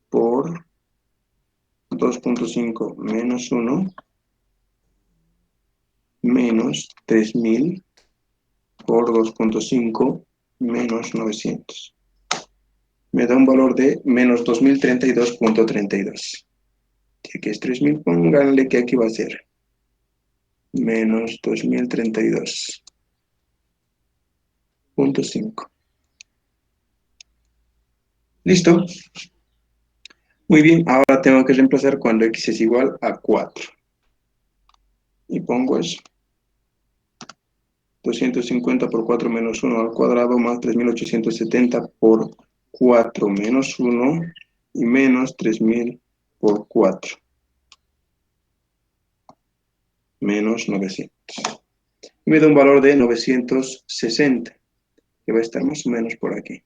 por 2.5 menos 1, menos 3000 por 2.5 menos 900. Me da un valor de menos 2032.32. Que es 3000, pónganle que aquí va a ser menos 2032.5. ¿Listo? Muy bien, ahora tengo que reemplazar cuando x es igual a 4. Y pongo eso. 250 por 4 menos 1 al cuadrado más 3870 por 4 menos 1 y menos 3000 por 4 menos 900. Y me da un valor de 960, que va a estar más o menos por aquí.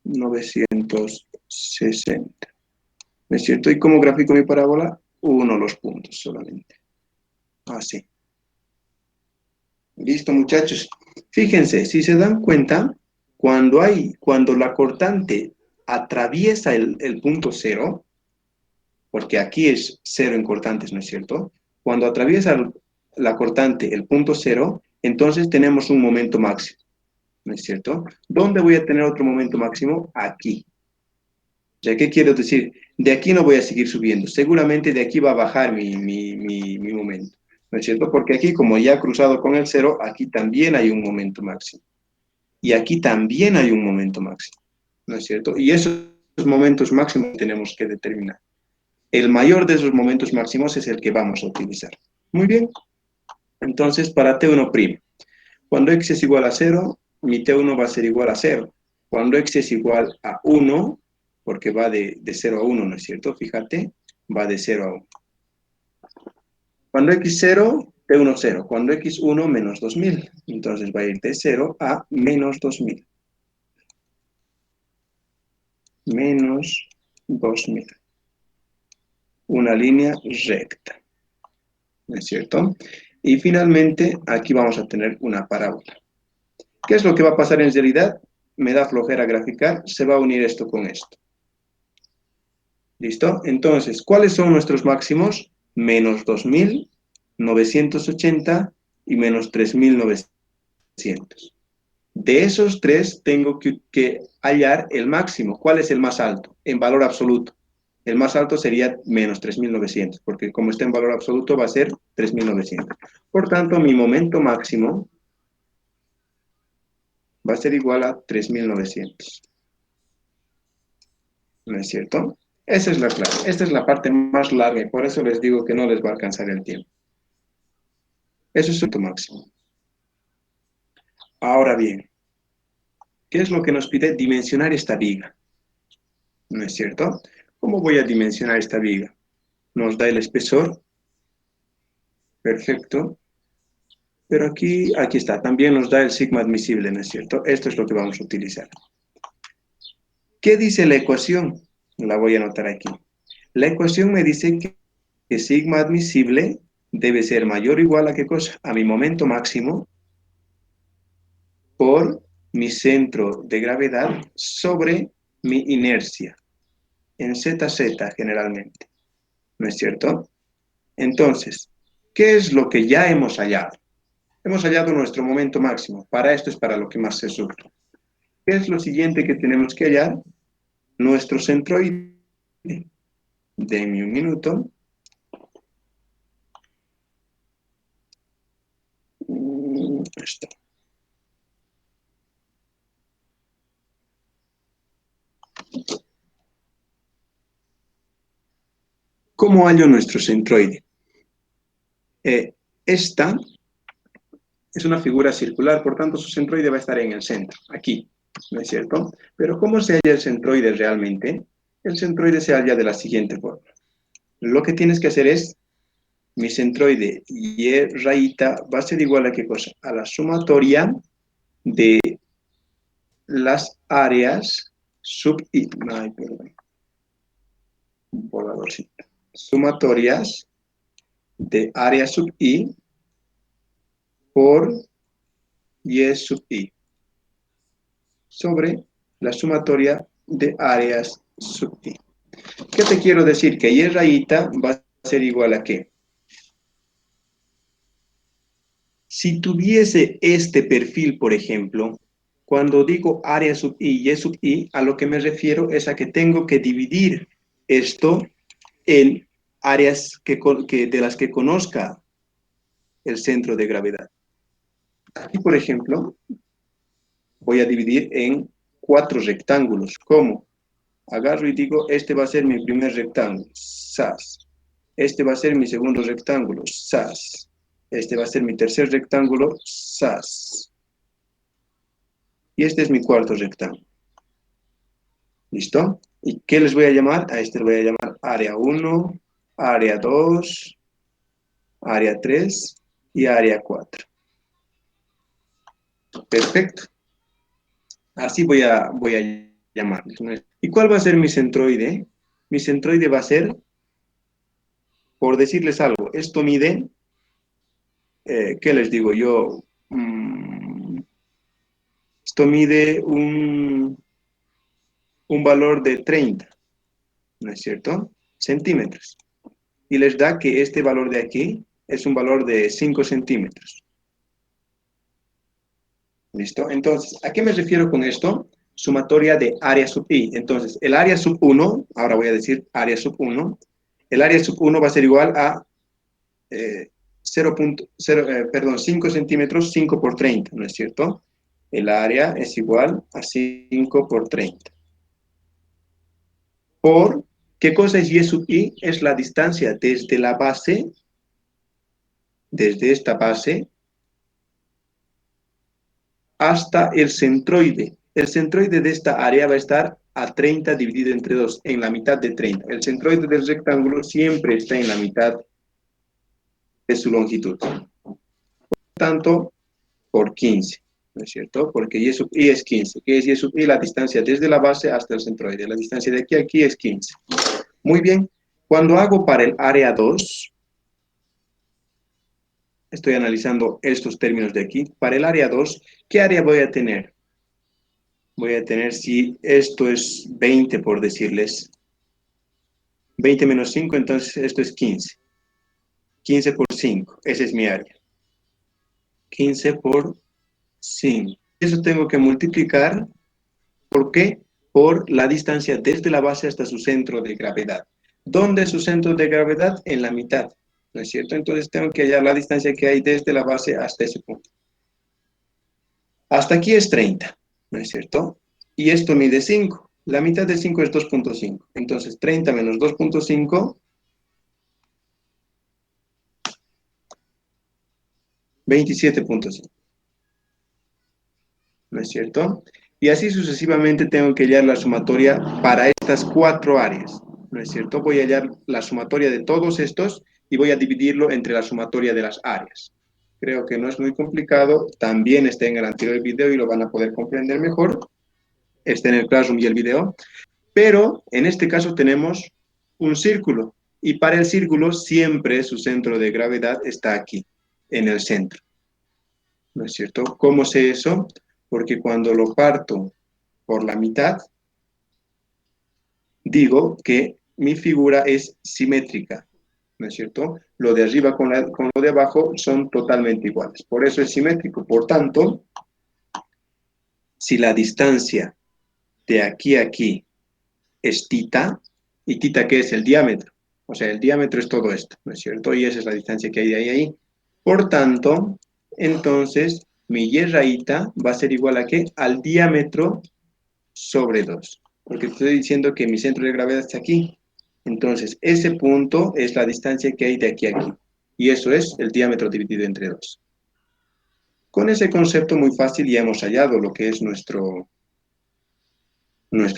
960. 60. ¿No es cierto? ¿Y cómo grafico mi parábola? Uno los puntos solamente. Así. Listo, muchachos. Fíjense, si se dan cuenta, cuando la cortante atraviesa el punto cero, porque aquí es cero en cortantes, ¿no es cierto? Cuando atraviesa la cortante el punto cero, entonces tenemos un momento máximo, ¿no es cierto? ¿Dónde voy a tener otro momento máximo? Aquí. O sea, ¿qué quiero decir? De aquí no voy a seguir subiendo. Seguramente de aquí va a bajar mi momento, ¿no es cierto? Porque aquí, como ya he cruzado con el cero, aquí también hay un momento máximo. Y aquí también hay un momento máximo, ¿no es cierto? Y esos momentos máximos tenemos que determinar. El mayor de esos momentos máximos es el que vamos a utilizar. Muy bien. Entonces, para T1', cuando x es igual a 0, mi T1 va a ser igual a 0. Cuando x es igual a 1, porque va de 0 a 1, ¿no es cierto? Fíjate, va de 0 a 1. Cuando x 0, T1 0. Cuando x 1, menos 2000. Entonces va a ir de 0 a menos 2000. Menos 2000. Una línea recta, ¿no es cierto? Y finalmente, aquí vamos a tener una parábola. ¿Qué es lo que va a pasar en realidad? Me da flojera graficar, se va a unir esto con esto. ¿Listo? Entonces, ¿cuáles son nuestros máximos? Menos 2980 y menos 3900. De esos tres tengo que hallar el máximo. ¿Cuál es el más alto? En valor absoluto. El más alto sería menos 3900, porque como está en valor absoluto va a ser 3900. Por tanto, mi momento máximo va a ser igual a 3900. ¿No es cierto? Esa es la clave. Esta es la parte más larga y por eso les digo que no les va a alcanzar el tiempo. Eso es el momento máximo. Ahora bien, ¿qué es lo que nos pide? Dimensionar esta viga. ¿No es cierto? ¿Cómo voy a dimensionar esta viga? Nos da el espesor. Perfecto. Pero aquí está. También nos da el sigma admisible, ¿no es cierto? Esto es lo que vamos a utilizar. ¿Qué dice la ecuación? La voy a anotar aquí. La ecuación me dice que sigma admisible debe ser mayor o igual a ¿qué cosa? A mi momento máximo por mi centro de gravedad sobre mi inercia, en ZZ generalmente, ¿no es cierto? Entonces, ¿qué es lo que ya hemos hallado? Hemos hallado nuestro momento máximo. Para esto es para lo que más se sufre. ¿Qué es lo siguiente que tenemos que hallar? Nuestro centroide. Denme un minuto. Esto. ¿Cómo hallo nuestro centroide? Esta es una figura circular, por tanto su centroide va a estar en el centro, aquí, ¿no es cierto? Pero ¿cómo se halla el centroide realmente? El centroide se halla de la siguiente forma. Lo que tienes que hacer es, mi centroide y rayita va a ser igual a ¿qué cosa? A la sumatoria de las áreas sub i. Ay, perdón. Un borradorcito. Sumatorias de área sub i por y sub i sobre la sumatoria de áreas sub i. ¿Qué te quiero decir? Que y rayita va a ser igual a ¿qué? Si tuviese este perfil, por ejemplo, cuando digo área sub i y sub i, a lo que me refiero es a que tengo que dividir esto en áreas de las que conozca el centro de gravedad. Aquí, por ejemplo, voy a dividir en 4 rectángulos. ¿Cómo? Agarro y digo, este va a ser mi primer rectángulo, ¡zas! Este va a ser mi segundo rectángulo, ¡zas! Este va a ser mi tercer rectángulo, ¡zas! Y este es mi cuarto rectángulo. ¿Listo? ¿Y qué les voy a llamar? A este le voy a llamar área 1, área 2, área 3 y área 4. Perfecto. Así voy a llamarles, ¿no? ¿Y cuál va a ser mi centroide? Mi centroide va a ser, por decirles algo, esto mide, ¿qué les digo yo? Esto mide un valor de 30, ¿no es cierto? Centímetros. Y les da que este valor de aquí es un valor de 5 centímetros. ¿Listo? Entonces, ¿a qué me refiero con esto? Sumatoria de área sub i. Entonces, el área sub 1, ahora voy a decir área sub 1, el área sub 1 va a ser igual a 5 centímetros, 5 por 30, ¿no es cierto? El área es igual a 5 por 30. Por, ¿qué cosa es y sub i? Es la distancia desde la base, desde esta base, hasta el centroide. El centroide de esta área va a estar a 30 dividido entre 2, en la mitad de 30. El centroide del rectángulo siempre está en la mitad de su longitud. Por tanto, por 15, ¿no es cierto? Porque y sub i es 15. ¿Qué es y sub i? La distancia desde la base hasta el centroide. La distancia de aquí a aquí es 15. Muy bien. Cuando hago para el área 2, estoy analizando estos términos de aquí. Para el área 2, ¿qué área voy a tener? Voy a tener, si esto es 20, por decirles, 20 menos 5, entonces esto es 15. 15 por 5, ese es mi área. 15 por 5. Eso tengo que multiplicar, ¿por qué? Por la distancia desde la base hasta su centro de gravedad. ¿Dónde es su centro de gravedad? En la mitad, ¿no es cierto? Entonces tengo que hallar la distancia que hay desde la base hasta ese punto. Hasta aquí es 30, ¿no es cierto? Y esto mide 5. La mitad de 5 es 2.5. Entonces 30 menos 2.5, 27.5. ¿No es cierto? Y así sucesivamente tengo que hallar la sumatoria para estas 4 áreas, ¿no es cierto? Voy a hallar la sumatoria de todos estos y voy a dividirlo entre la sumatoria de las áreas. Creo que no es muy complicado, también está en el anterior video y lo van a poder comprender mejor. Está en el Classroom y el video. Pero en este caso tenemos un círculo y para el círculo siempre su centro de gravedad está aquí, en el centro. ¿No es cierto? ¿Cómo sé eso? Porque cuando lo parto por la mitad, digo que mi figura es simétrica, ¿no es cierto? Lo de arriba con lo de abajo son totalmente iguales, por eso es simétrico. Por tanto, si la distancia de aquí a aquí es tita, y tita ¿qué es? El diámetro, o sea, el diámetro es todo esto, ¿no es cierto? Y esa es la distancia que hay de ahí a ahí. Por tanto, entonces, mi y rayita va a ser igual a ¿qué? Al diámetro sobre 2, porque estoy diciendo que mi centro de gravedad está aquí. Entonces, ese punto es la distancia que hay de aquí a aquí, y eso es el diámetro dividido entre 2. Con ese concepto muy fácil ya hemos hallado lo que es nuestro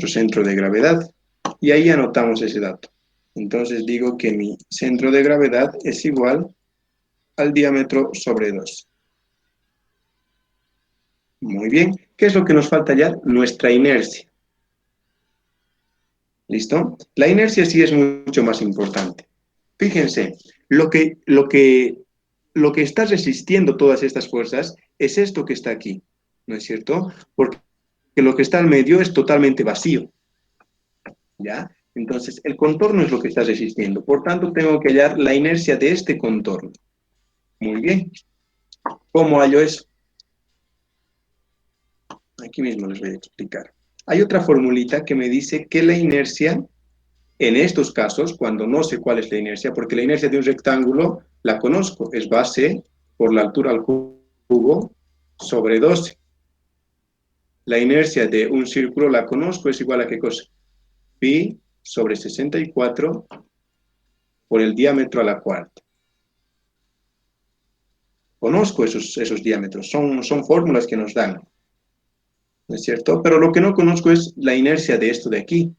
centro de gravedad, y ahí anotamos ese dato. Entonces digo que mi centro de gravedad es igual al diámetro sobre 2. Muy bien. ¿Qué es lo que nos falta ya? Nuestra inercia. ¿Listo? La inercia sí es mucho más importante. Fíjense, lo que está resistiendo todas estas fuerzas es esto que está aquí, ¿no es cierto? Porque lo que está al medio es totalmente vacío, ¿ya? Entonces, el contorno es lo que está resistiendo. Por tanto, tengo que hallar la inercia de este contorno. Muy bien. ¿Cómo hallo eso? Aquí mismo les voy a explicar. Hay otra formulita que me dice que la inercia, en estos casos, cuando no sé cuál es la inercia, porque la inercia de un rectángulo la conozco, es base por la altura al cubo sobre 12. La inercia de un círculo la conozco, es igual a ¿qué cosa? Pi sobre 64 por el diámetro a la cuarta. Conozco esos diámetros, son fórmulas que nos dan, ¿no es cierto? Pero lo que no conozco es la inercia de esto de aquí.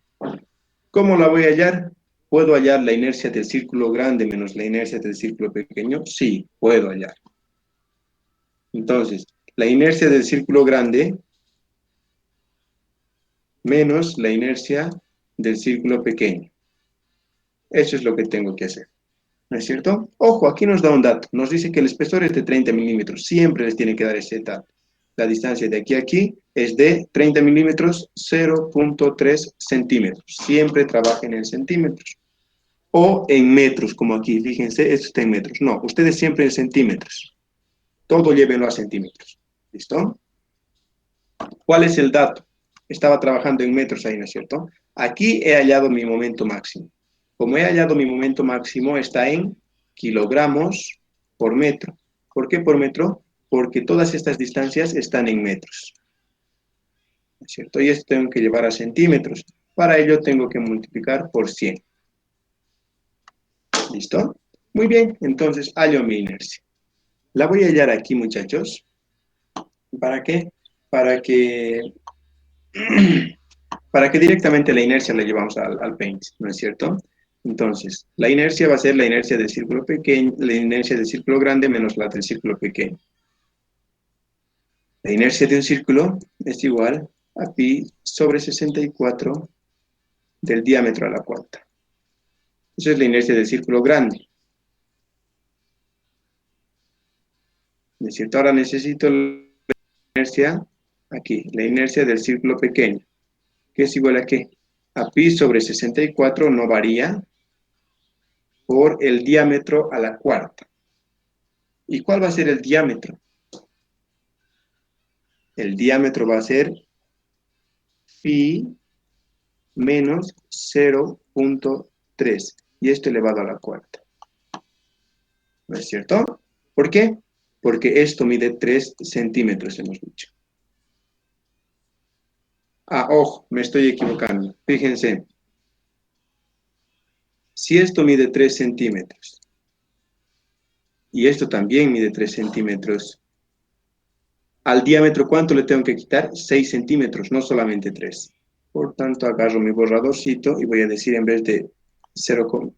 ¿Cómo la voy a hallar? ¿Puedo hallar la inercia del círculo grande menos la inercia del círculo pequeño? Sí, puedo hallar. Entonces, la inercia del círculo grande menos la inercia del círculo pequeño. Eso es lo que tengo que hacer. ¿No es cierto? Ojo, aquí nos da un dato. Nos dice que el espesor es de 30 milímetros. Siempre les tiene que dar ese dato. La distancia de aquí a aquí es de 30 milímetros, 0.3 centímetros. Siempre trabajen en centímetros. O en metros, como aquí. Fíjense, esto está en metros. No, ustedes siempre en centímetros. Todo llévenlo a centímetros. ¿Listo? ¿Cuál es el dato? Estaba trabajando en metros ahí, ¿no es cierto? Aquí he hallado mi momento máximo. Como he hallado mi momento máximo, está en kilogramos por metro. ¿Por qué por metro? Porque todas estas distancias están en metros. ¿No es cierto? Y esto tengo que llevar a centímetros. Para ello tengo que multiplicar por 100. ¿Listo? Muy bien, entonces hallo mi inercia. La voy a hallar aquí, muchachos. ¿Para qué? Para que directamente la inercia la llevamos al Paint, ¿no es cierto? Entonces, la inercia va a ser la inercia del círculo pequeño, la inercia del círculo grande menos la del círculo pequeño. La inercia de un círculo es igual a pi sobre 64 del diámetro a la cuarta. Esa es la inercia del círculo grande. ¿No es cierto? Ahora necesito la inercia, aquí, la inercia del círculo pequeño, que es igual a ¿qué? A pi sobre 64 no varía por el diámetro a la cuarta. ¿Y cuál va a ser el diámetro? El diámetro va a ser pi menos 0.3. Y esto elevado a la cuarta. ¿No es cierto? ¿Por qué? Porque esto mide 3 centímetros, hemos dicho. Ah, ojo, me estoy equivocando. Fíjense. Si esto mide 3 centímetros, y esto también mide 3 centímetros, al diámetro, ¿cuánto le tengo que quitar? 6 centímetros, no solamente 3. Por tanto, agarro mi borradorcito y voy a decir en vez de 0,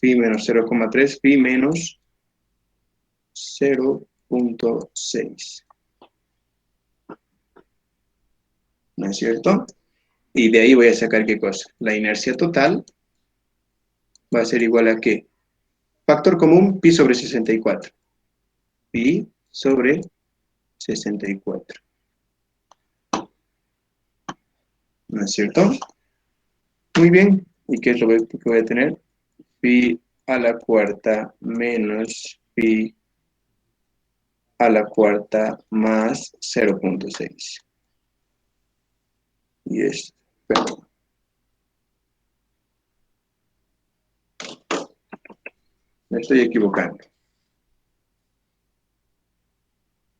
pi menos 0,3, pi menos 0.6. ¿No es cierto? Y de ahí voy a sacar ¿qué cosa? La inercia total va a ser igual a ¿qué? Factor común, pi sobre 64. Pi sobre 64. ¿No es cierto? Muy bien. ¿Y qué es lo que voy a tener? Pi a la cuarta menos pi a la cuarta más 0.6. Y es, perdón. Me estoy equivocando.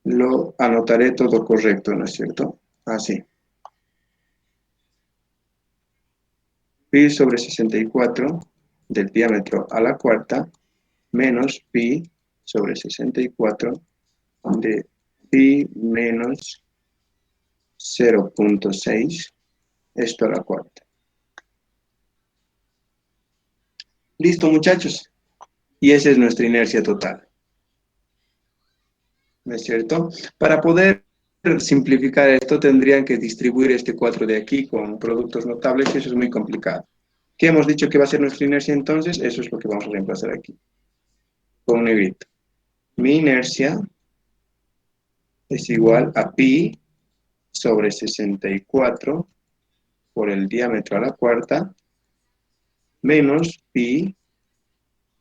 Lo anotaré todo correcto, ¿no es cierto? Así. Pi sobre 64 del diámetro a la cuarta menos pi sobre 64 de pi menos 0.6, esto a la cuarta. Listo, muchachos. Y esa es nuestra inercia total. ¿No es cierto? Para poder simplificar esto, tendrían que distribuir este 4 de aquí con productos notables, y eso es muy complicado. ¿Qué hemos dicho que va a ser nuestra inercia entonces? Eso es lo que vamos a reemplazar aquí. Con un negrito. Mi inercia es igual a pi sobre 64 por el diámetro a la cuarta menos pi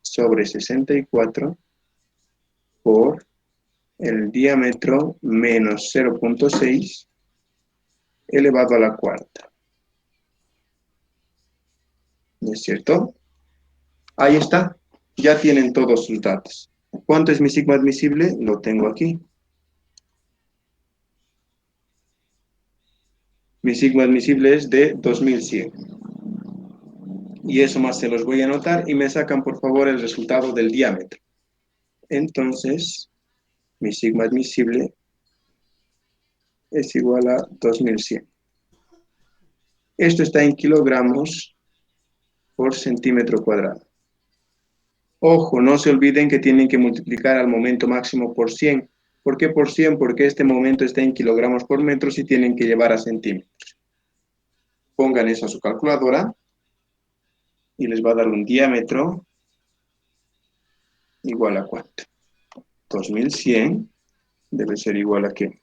sobre 64 por el diámetro menos 0.6 elevado a la cuarta. ¿No es cierto? Ahí está. Ya tienen todos sus datos. ¿Cuánto es mi sigma admisible? Lo tengo aquí. Mi sigma admisible es de 2100. Y eso más se los voy a anotar y me sacan por favor el resultado del diámetro. Entonces, mi sigma admisible es igual a 2100. Esto está en kilogramos por centímetro cuadrado. Ojo, no se olviden que tienen que multiplicar al momento máximo por 100. ¿Por qué por 100? Porque este momento está en kilogramos por metro y tienen que llevar a centímetros. pongan eso a su calculadora y les va a dar un diámetro igual a ¿cuánto? 2100 debe ser igual a ¿qué?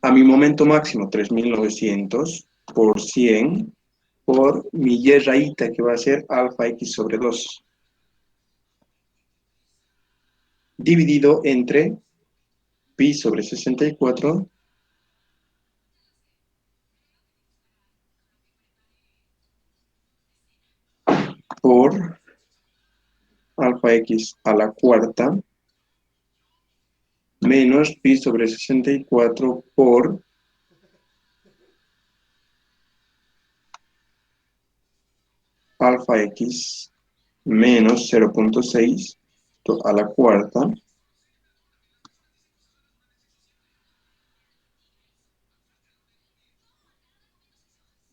A mi momento máximo, 3900 por 100 por mi y rayita, que va a ser alfa x sobre 2, dividido entre pi sobre 64 por alfa x a la cuarta menos pi sobre 64 por alfa x menos 0.6 a la cuarta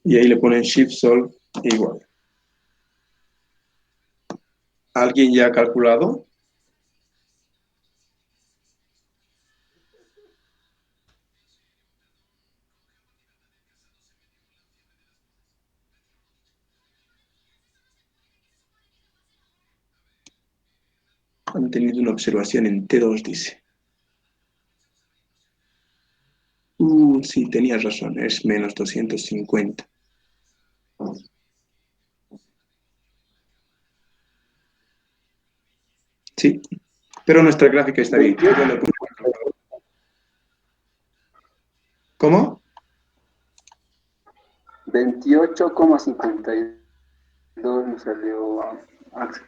y ahí le ponen shift solve igual. ¿Alguien ya ha calculado? Han tenido una observación en T2, dice. Sí, tenías razón, es menos 250. Sí, pero nuestra gráfica está bien. Yo le pongo la calculadora. ¿Cómo? 28,52 me salió Axel.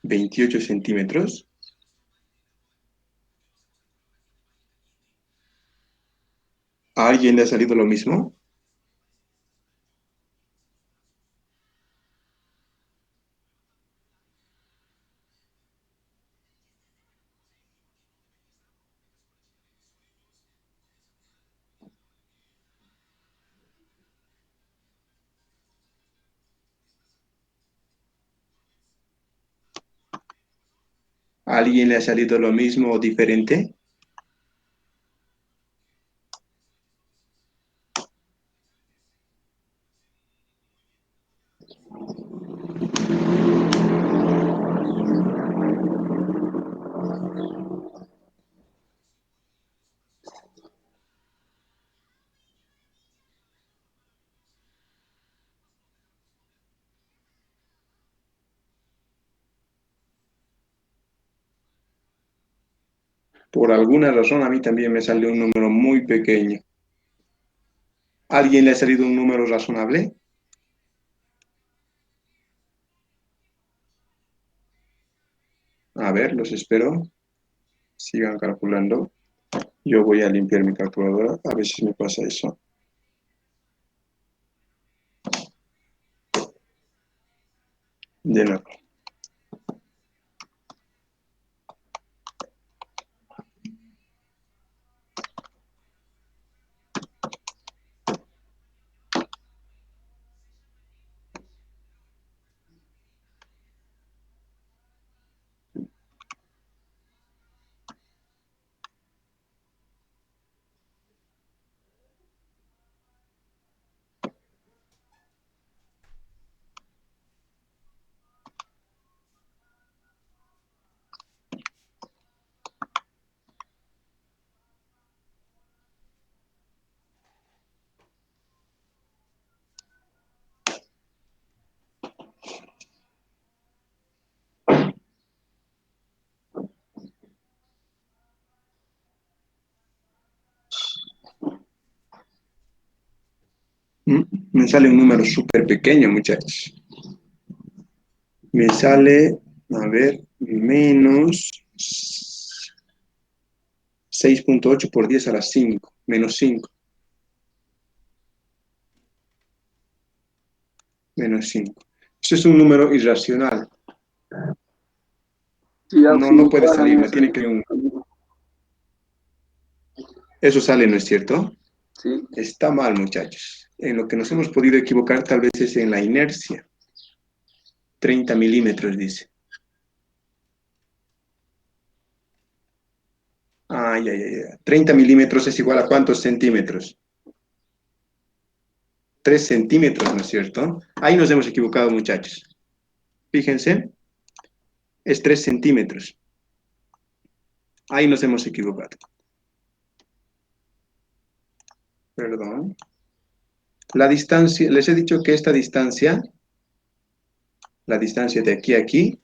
28 centímetros. ¿A alguien le ha salido lo mismo? ¿A alguien le ha salido lo mismo o diferente? Por alguna razón a mí también me salió un número muy pequeño. ¿A alguien le ha salido un número razonable? A ver, los espero. Sigan calculando. Yo voy a limpiar mi calculadora. A veces me pasa eso. De nuevo. Me sale un número súper pequeño, muchachos. Me sale, a ver, menos 6.8 por 10 a la 5, menos 5. Menos 5. Eso es un número irracional. Sí, No puede igual a mí salir, me no tiene salió. que un... Eso sale, ¿no es cierto? Sí, Está mal, muchachos. En lo que nos hemos podido equivocar tal vez es en la inercia. 30 milímetros, dice. Ay. 30 milímetros es igual a ¿cuántos centímetros? 3 centímetros, ¿no es cierto? Ahí nos hemos equivocado, muchachos. Fíjense, es 3 centímetros. Ahí nos hemos equivocado. Perdón. La distancia, les he dicho que esta distancia, la distancia de aquí a aquí,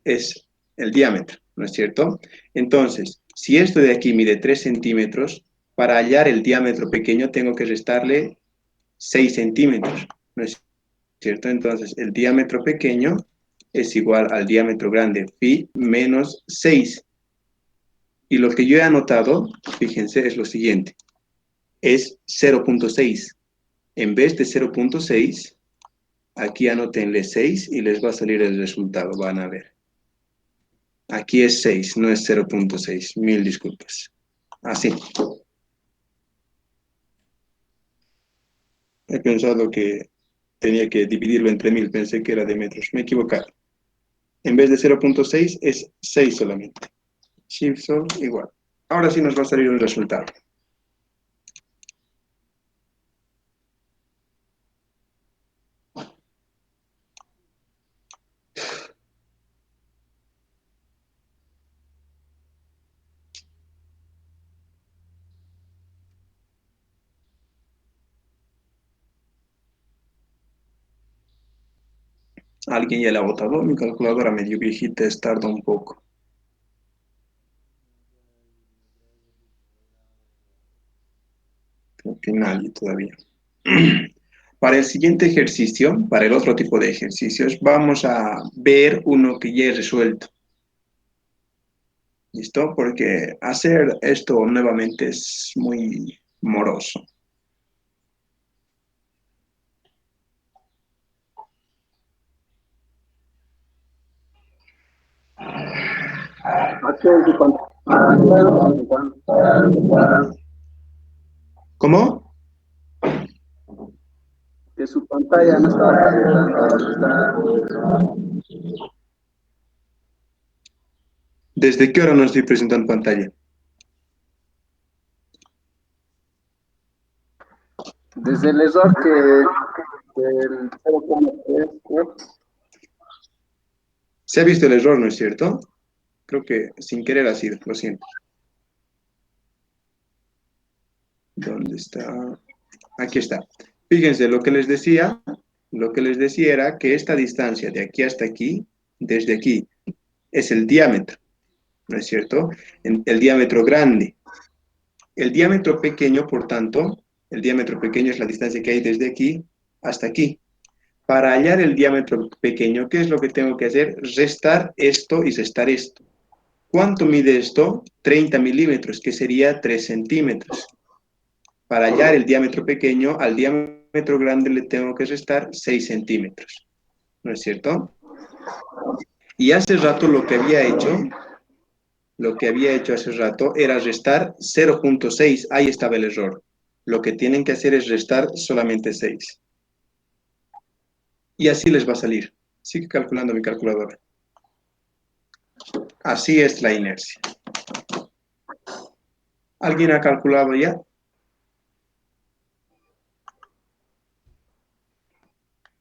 es el diámetro, ¿no es cierto? Entonces, si esto de aquí mide 3 centímetros, para hallar el diámetro pequeño tengo que restarle 6 centímetros, ¿no es cierto? Entonces, el diámetro pequeño es igual al diámetro grande, pi menos 6. Y lo que yo he anotado, fíjense, es lo siguiente. Es 0.6. En vez de 0.6, aquí anótenle 6 y les va a salir el resultado, van a ver. Aquí es 6, no es 0.6. Mil disculpas. Así. He pensado que tenía que dividirlo entre 1000, pensé que era de metros. Me he equivocado. En vez de 0.6 es 6 solamente. Shift sol igual. Ahora sí nos va a salir un resultado. Alguien ya la ha votado. Mi calculadora medio viejita tarda un poco. Creo que nadie todavía. Para el siguiente ejercicio, para el otro tipo de ejercicios, vamos a ver uno que ya he resuelto. ¿Listo? Porque hacer esto nuevamente es muy moroso. Aquí en tu pantalla, ¿Cómo? que su pantalla no estaba cargando. ¿Desde qué hora no estoy presentando pantalla? Desde el error que del 0.3, Se ha visto el error, ¿no es cierto? Creo que sin querer ha sido, lo siento. ¿Dónde está? Aquí está. Fíjense, lo que les decía era que esta distancia de aquí hasta aquí, desde aquí, es el diámetro, ¿no es cierto? El diámetro grande. El diámetro pequeño, por tanto, el diámetro pequeño es la distancia que hay desde aquí hasta aquí. Para hallar el diámetro pequeño, ¿qué es lo que tengo que hacer? Restar esto y restar esto. ¿Cuánto mide esto? 30 milímetros, que sería 3 centímetros. Para hallar el diámetro pequeño, al diámetro grande le tengo que restar 6 centímetros. ¿No es cierto? Y hace rato lo que había hecho hace rato era restar 0.6. Ahí estaba el error. Lo que tienen que hacer es restar solamente 6. Y así les va a salir. Sigue calculando mi calculadora. Así es la inercia. ¿Alguien ha calculado ya?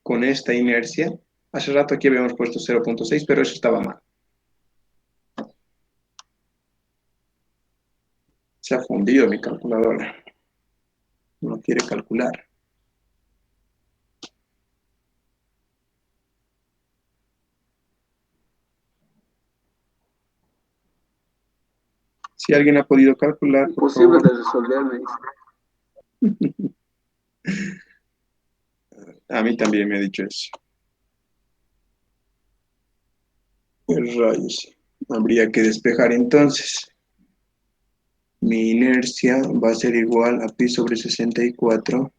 Con esta inercia. Hace rato aquí habíamos puesto 0.6, pero eso estaba mal. Se ha fundido mi calculadora. No quiere calcular. Si alguien ha podido calcular, por imposible favor. de resolver, me dice. A mí también me ha dicho eso. Pues rayos. Habría que despejar entonces. Mi inercia va a ser igual a pi sobre 64.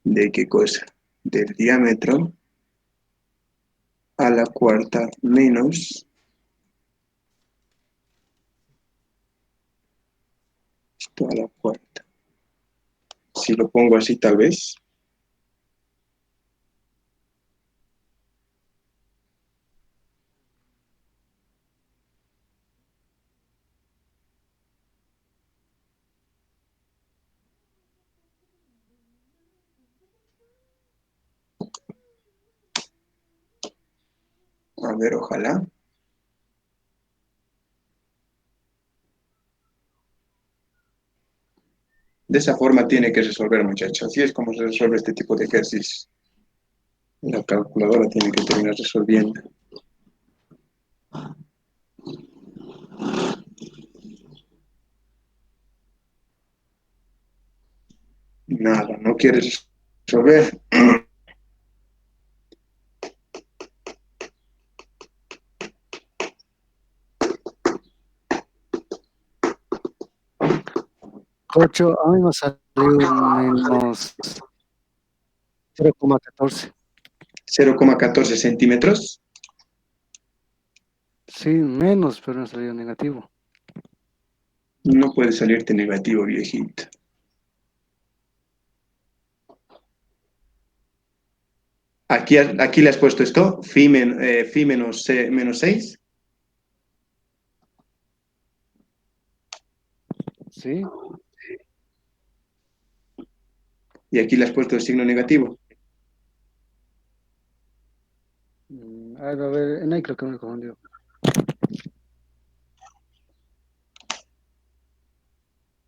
¿De qué cosa? Del diámetro a la cuarta menos esto a la cuarta. Si lo pongo así tal vez. A ver, ojalá. De esa forma tiene que resolver, muchachos. Así es como se resuelve este tipo de ejercicios. La calculadora tiene que terminar resolviendo. Nada, no quieres resolver. 8, a mí me salió menos 0,14. 0,14 centímetros. Sí, menos, pero me salió negativo. No puede salirte negativo, viejito. Aquí le has puesto esto, phi menos 6. Sí. Y aquí le has puesto el signo negativo. A ver, en ahí creo que me confundió.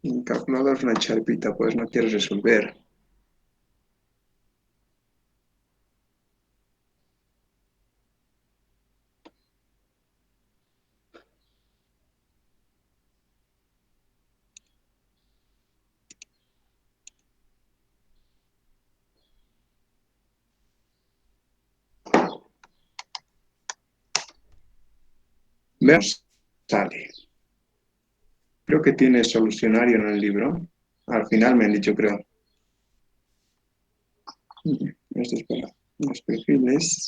El calculador es una charpita, pues no quieres resolver. Veamos, sale. Creo que tiene solucionario en el libro. Al final me han dicho, creo. Esto es para los perfiles.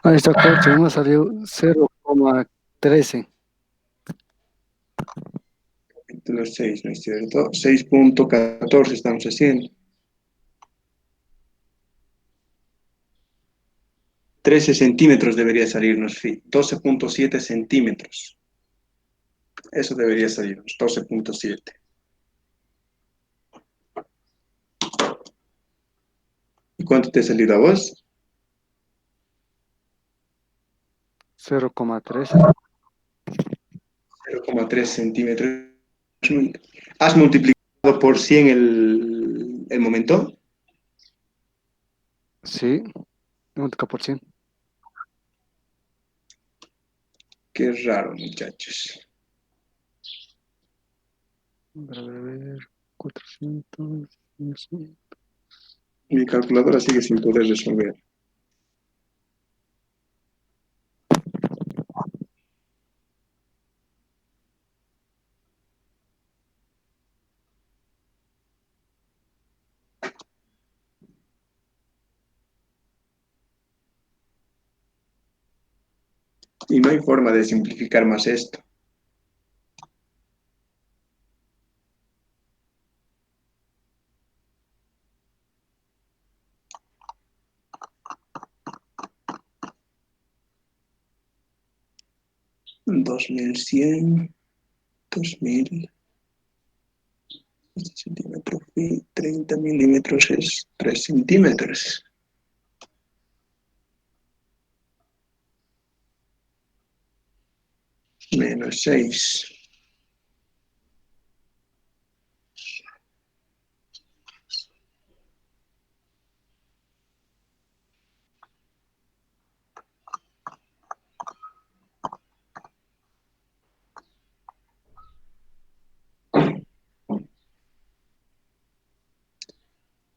Ahí está, corcho, a mí me salió 0,13. Capítulo 6, ¿no es cierto? 6,14 estamos haciendo. 13 centímetros debería salirnos, 12,7 centímetros. Eso debería salirnos, 12,7. ¿Y cuánto te ha salido a vos? 0,13. 0,3 centímetros. ¿Has multiplicado por 100 el momento? Sí, 90%. Qué raro, muchachos. A ver, 400. Mi calculadora sigue sin poder resolver. Y no hay forma de simplificar más esto. Dos mil cien, 2000 centímetros, 30 milímetros es 3 centímetros. Menos 6.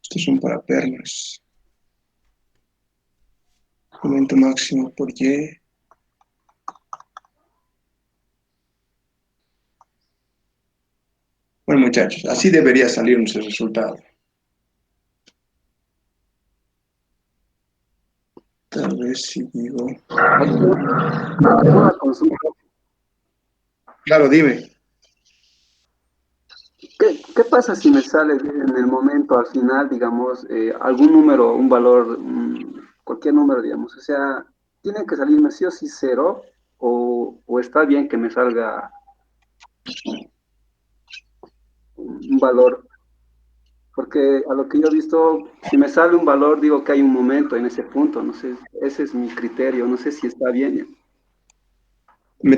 Estos son para pernas. Momento máximo por Y. Bueno, muchachos, así debería salirnos el resultado. Tal vez si digo... Una consulta. Claro, dime. ¿Qué pasa si me sale en el momento, al final, digamos, algún número, un valor, cualquier número, digamos? O sea, ¿tiene que salirme sí o sí cero? ¿O está bien que me salga un valor? Porque a lo que yo he visto, si me sale un valor, digo que hay un momento en ese punto, no sé, ese es mi criterio, no sé si está bien.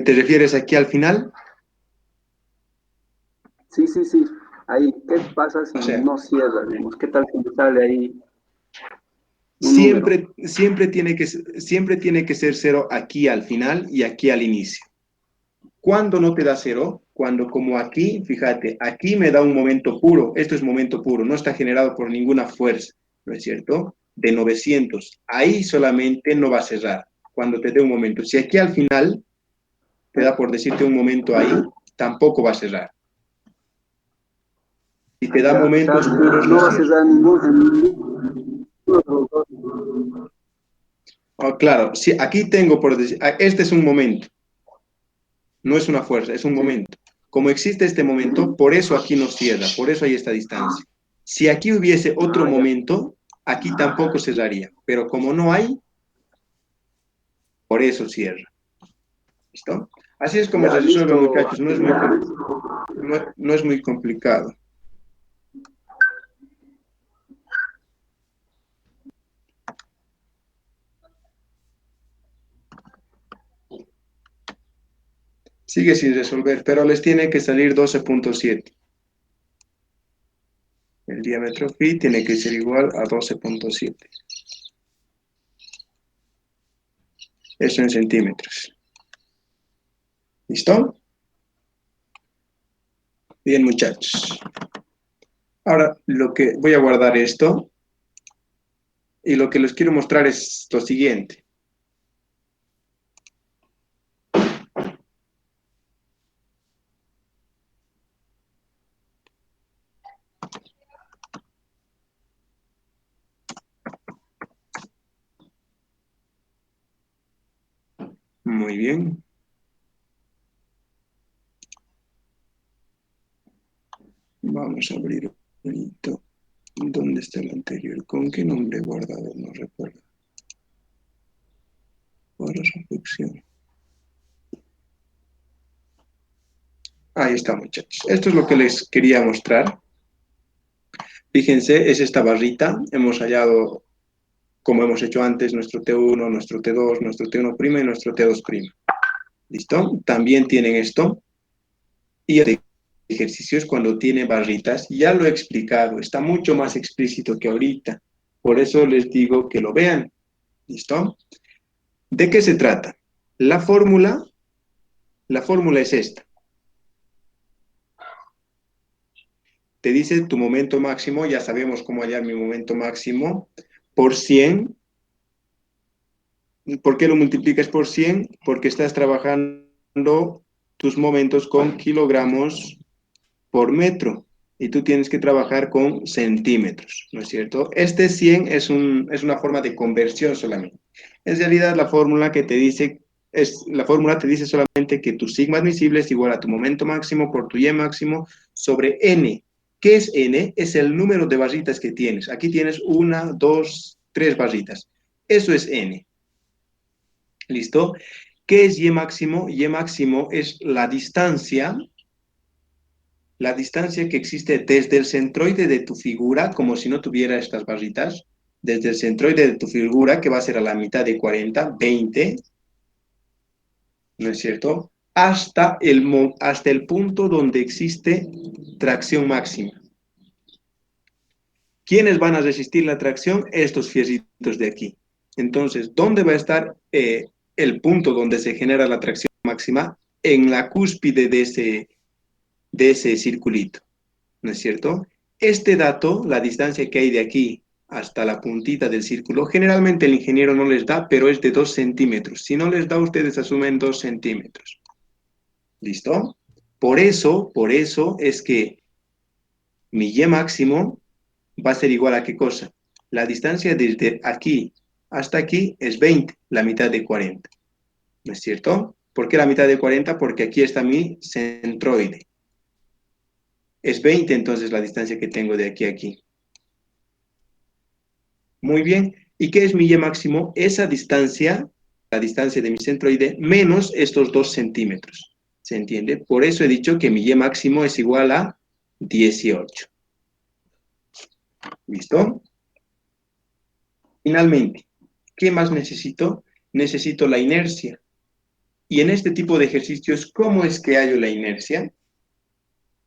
¿Te refieres aquí al final? Sí, sí, sí, ahí, ¿qué pasa si O sea, no cierra, digamos? ¿Qué tal si me sale ahí un número? siempre tiene que ser cero aquí al final y aquí al inicio. ¿Cuándo no te da cero? Cuando como aquí, fíjate, aquí me da un momento puro, esto es momento puro, no está generado por ninguna fuerza, ¿no es cierto? De 900, ahí solamente no va a cerrar, cuando te dé un momento. Si aquí al final te da por decirte un momento ahí, tampoco va a cerrar. Si te da Ya, o sea, momentos puros, no no va a cierra. cerrar en ninguno de los dos. Oh, claro, si aquí tengo por decir, este es un momento, no es una fuerza, es un Sí. momento. Como existe este momento, por eso aquí no cierra, por eso hay esta distancia. Si aquí hubiese otro Ya. momento, aquí tampoco cerraría, pero como no hay, por eso cierra. ¿Listo? Así es como Ya, se resuelve, listo. muchachos, no es muy complicado. Sigue sin resolver, pero les tiene que salir 12.7. El diámetro phi tiene que ser igual a 12.7. Eso en centímetros. ¿Listo? Bien, muchachos. Ahora, lo que voy a guardar esto y lo que les quiero mostrar es lo siguiente. Muy bien. Vamos a abrir un bonito. ¿Dónde está el anterior? ¿Con qué nombre he guardado? No recuerdo. Para reflexión. Ahí está, muchachos. Esto es lo que les quería mostrar. Fíjense, es esta barrita. Hemos hallado, como hemos hecho antes, nuestro T1, nuestro T2, nuestro T1' y nuestro T2'. ¿Listo? También tienen esto. Y el ejercicio es cuando tiene barritas. Ya lo he explicado. Está mucho más explícito que ahorita. Por eso les digo que lo vean. ¿Listo? ¿De qué se trata? La fórmula es esta. Te dice tu momento máximo, ya sabemos cómo hallar mi momento máximo, por 100. ¿Por qué lo multiplicas por 100? Porque estás trabajando tus momentos con kilogramos por metro y tú tienes que trabajar con centímetros, ¿no es cierto? Este 100 es una forma de conversión solamente. En realidad la fórmula que te dice, la fórmula te dice solamente que tu sigma admisible es igual a tu momento máximo por tu y máximo sobre n. ¿Qué es n? Es el número de barritas que tienes. Aquí tienes 1, 2, 3 barritas. Eso es n. ¿Listo? ¿Qué es y máximo? Y máximo es la distancia que existe desde el centroide de tu figura, como si no tuviera estas barritas, desde el centroide de tu figura, que va a ser a la mitad de 40, 20, ¿no es cierto? Hasta el punto donde existe tracción máxima. ¿Quiénes van a resistir la tracción? Estos fierritos de aquí. Entonces, ¿dónde va a estar el punto donde se genera la tracción máxima? En la cúspide de ese circulito, ¿no es cierto? Este dato, la distancia que hay de aquí hasta la puntita del círculo, generalmente el ingeniero no les da, pero es de 2 centímetros. Si no les da, ustedes asumen 2 centímetros. ¿Listo? Por eso es que mi Y máximo va a ser igual a ¿qué cosa? La distancia desde aquí hasta aquí es 20, la mitad de 40. ¿No es cierto? ¿Por qué la mitad de 40? Porque aquí está mi centroide. Es 20 entonces la distancia que tengo de aquí a aquí. Muy bien. ¿Y qué es mi Y máximo? Esa distancia, la distancia de mi centroide, menos estos 2 centímetros. ¿Se entiende? Por eso he dicho que mi Y máximo es igual a 18. ¿Listo? Finalmente, ¿qué más necesito? Necesito la inercia. Y en este tipo de ejercicios, ¿cómo es que hallo la inercia?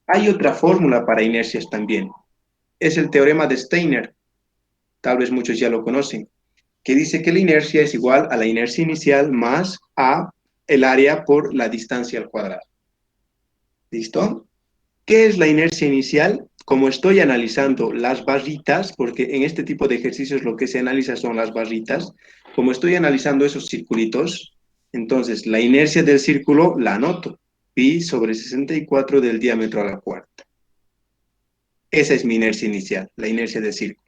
Hay otra fórmula para inercias también. Es el teorema de Steiner. Tal vez muchos ya lo conocen, que dice que la inercia es igual a la inercia inicial más a el área por la distancia al cuadrado. ¿Listo? ¿Qué es la inercia inicial? Como estoy analizando las barritas, porque en este tipo de ejercicios lo que se analiza son las barritas, como estoy analizando esos circulitos, entonces la inercia del círculo la anoto, pi sobre 64 del diámetro a la cuarta. Esa es mi inercia inicial, la inercia del círculo.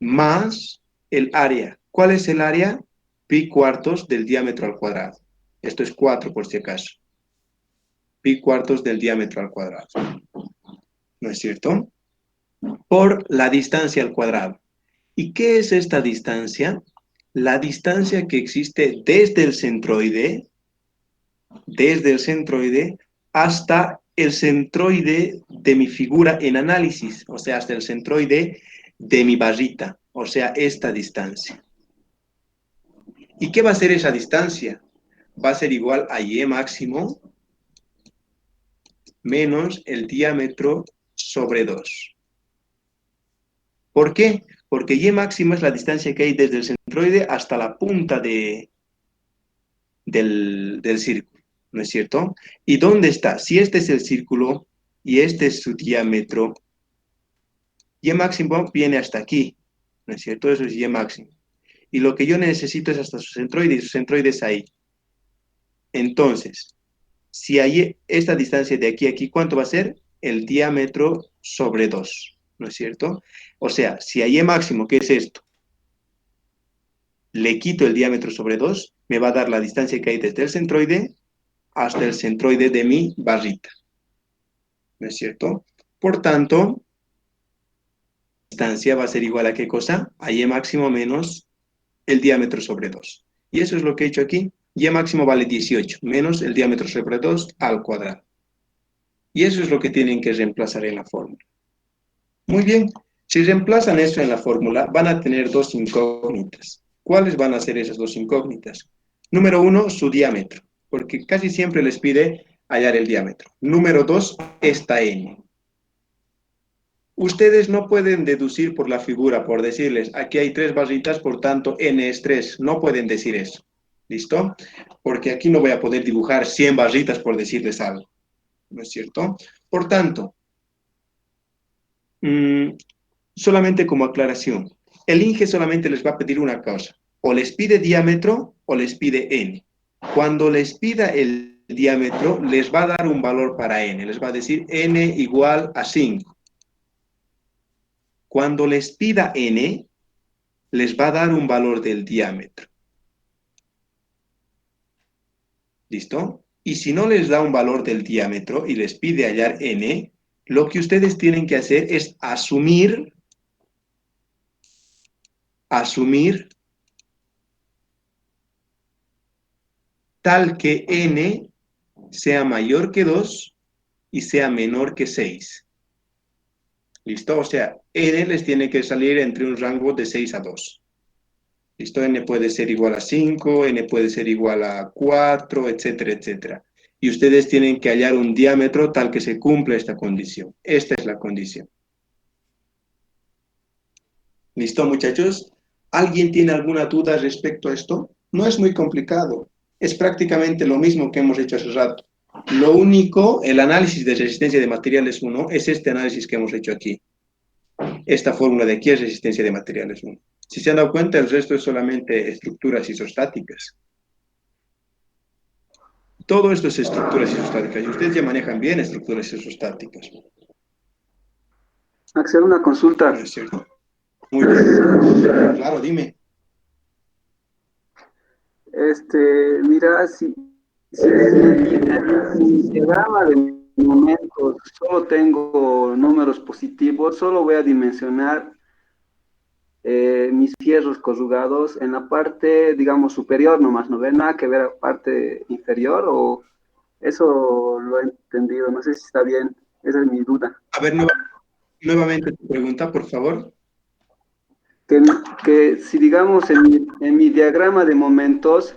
Más el área. ¿Cuál es el área? Pi cuartos del diámetro al cuadrado. Esto es 4 por si acaso. Pi cuartos del diámetro al cuadrado. ¿No es cierto? Por la distancia al cuadrado. ¿Y qué es esta distancia? La distancia que existe desde el centroide hasta el centroide de mi figura en análisis, o sea, hasta el centroide de mi barrita, o sea, esta distancia. ¿Y qué va a ser esa distancia? Va a ser igual a y máximo menos el diámetro sobre 2. ¿Por qué? Porque y máximo es la distancia que hay desde el centroide hasta la punta del círculo, ¿no es cierto? ¿Y dónde está? Si este es el círculo y este es su diámetro, y máximo viene hasta aquí, ¿no es cierto? Eso es y máximo. Y lo que yo necesito es hasta su centroide, y su centroide es ahí. Entonces, si hay esta distancia de aquí a aquí, ¿cuánto va a ser? El diámetro sobre 2, ¿no es cierto? O sea, si hay máximo, ¿qué es esto? Le quito el diámetro sobre 2, me va a dar la distancia que hay desde el centroide hasta el centroide de mi barrita, ¿no es cierto? Por tanto, la distancia va a ser igual a ¿qué cosa? A y máximo menos el diámetro sobre 2. Y eso es lo que he hecho aquí. Y máximo vale 18, menos el diámetro sobre 2 al cuadrado. Y eso es lo que tienen que reemplazar en la fórmula. Muy bien, si reemplazan eso en la fórmula, van a tener dos incógnitas. ¿Cuáles van a ser esas dos incógnitas? Número 1, su diámetro, porque casi siempre les pide hallar el diámetro. Número 2, esta n. Ustedes no pueden deducir por la figura, por decirles, aquí hay 3 barritas, por tanto, n es 3. No pueden decir eso. ¿Listo? Porque aquí no voy a poder dibujar 100 barritas por decirles algo. ¿No es cierto? Por tanto, solamente como aclaración, el INGE solamente les va a pedir una cosa, o les pide diámetro o les pide n. Cuando les pida el diámetro, les va a dar un valor para n, les va a decir n igual a 5. Cuando les pida n, les va a dar un valor del diámetro. ¿Listo? Y si no les da un valor del diámetro y les pide hallar n, lo que ustedes tienen que hacer es asumir tal que n sea mayor que 2 y sea menor que 6. ¿Listo? O sea, n les tiene que salir entre un rango de 6 a 2. ¿Listo? N puede ser igual a 5, n puede ser igual a 4, etcétera, etcétera. Y ustedes tienen que hallar un diámetro tal que se cumpla esta condición. Esta es la condición. ¿Listo, muchachos? ¿Alguien tiene alguna duda respecto a esto? No es muy complicado. Es prácticamente lo mismo que hemos hecho hace rato. Lo único, el análisis de resistencia de materiales 1 es este análisis que hemos hecho aquí. Esta fórmula de aquí es resistencia de materiales 1. Si se han dado cuenta, el resto es solamente estructuras isostáticas. Todo esto es estructuras isostáticas. Y ustedes ya manejan bien estructuras isostáticas. Axel, una consulta. ¿No es cierto? Muy bien. Claro, dime. Mira, si mi diagrama de momentos solo tengo números positivos, solo voy a dimensionar mis fierros corrugados en la parte, digamos, superior nomás, no ve nada que ver la parte inferior, o eso lo he entendido, no sé si está bien, esa es mi duda. A ver, nuevamente tu pregunta, por favor. que, que si digamos en mi diagrama de momentos,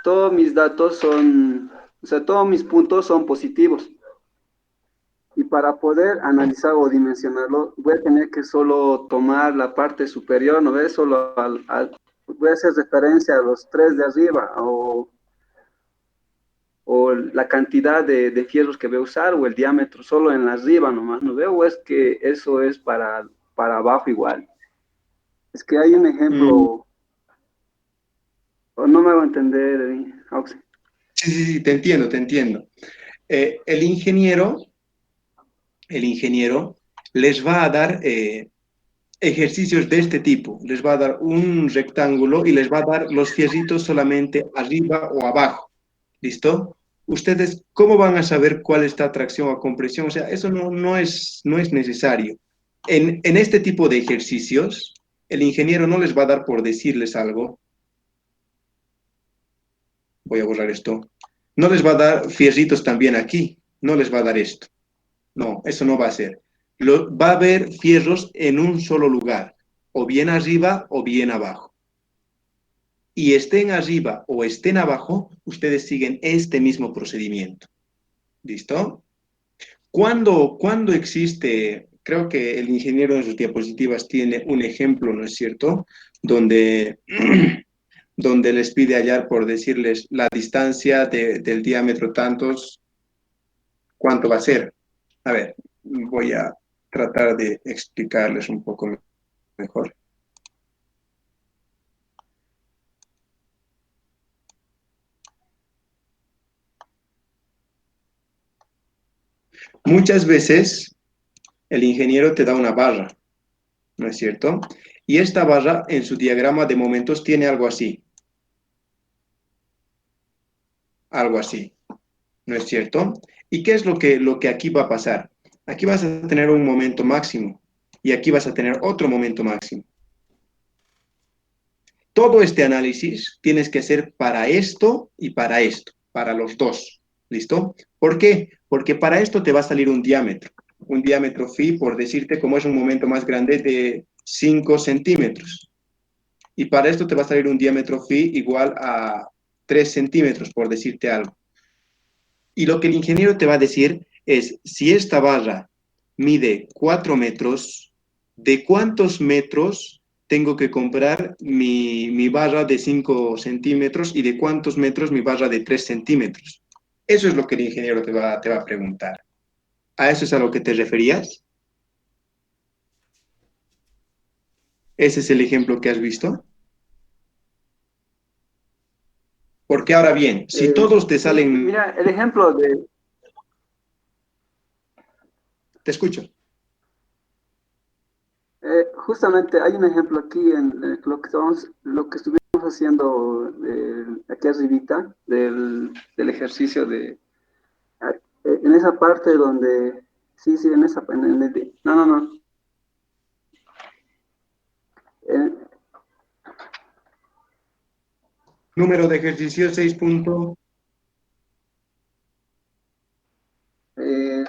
todos mis datos son, o sea, todos mis puntos son positivos. Y para poder analizar o dimensionarlo, voy a tener que solo tomar la parte superior, ¿no ves? Solo voy a hacer referencia a los tres de arriba o la cantidad de fierros que voy a usar o el diámetro solo en la arriba nomás, ¿no veo? O es que eso es para abajo igual. Es que hay un Mm, ejemplo, o no me hago entender, Auxi. sí, sí, sí, te entiendo, te entiendo. Eh, el ingeniero, el ingeniero les va a dar ejercicios de este tipo. Les va a dar un rectángulo y les va a dar los fierritos solamente arriba o abajo. ¿Listo? Ustedes, ¿cómo van a saber cuál está tracción o compresión? O sea, eso no es necesario. En este tipo de ejercicios, el ingeniero no les va a dar por decirles algo. Voy a borrar esto. No les va a dar fierritos también aquí. No les va a dar esto. No, eso no va a ser. Va a haber fierros en un solo lugar, o bien arriba o bien abajo. Y estén arriba o estén abajo, ustedes siguen este mismo procedimiento. ¿Listo? ¿Cuándo existe? Creo que el ingeniero en sus diapositivas tiene un ejemplo, ¿no es cierto? Donde, donde les pide hallar por decirles la distancia del diámetro tantos, ¿cuánto va a ser? A ver, voy a tratar de explicarles un poco mejor. Muchas veces el ingeniero te da una barra, ¿no es cierto? Y esta barra en su diagrama de momentos tiene algo así, ¿no es cierto? ¿Y qué es lo que aquí va a pasar? Aquí vas a tener un momento máximo y aquí vas a tener otro momento máximo. Todo este análisis tienes que hacer para esto y para los dos. ¿Listo? ¿Por qué? Porque para esto te va a salir un diámetro phi, por decirte, como es un momento más grande, de 5 centímetros. Y para esto te va a salir un diámetro phi igual a 3 centímetros, por decirte algo. Y lo que el ingeniero te va a decir es, si esta barra mide 4 metros, ¿de cuántos metros tengo que comprar mi barra de 5 centímetros y de cuántos metros mi barra de 3 centímetros? Eso es lo que el ingeniero te va a preguntar. ¿A eso es a lo que te referías? ¿Ese es el ejemplo que has visto? Porque ahora bien, si todos te Sí, salen... mira, el ejemplo de, Te escucho. justamente hay un ejemplo aquí en lo que estuvimos haciendo aquí arribita del ejercicio en esa parte donde, sí, sí, en esa, no, no, no, en, Número de ejercicio 6 punto. eh,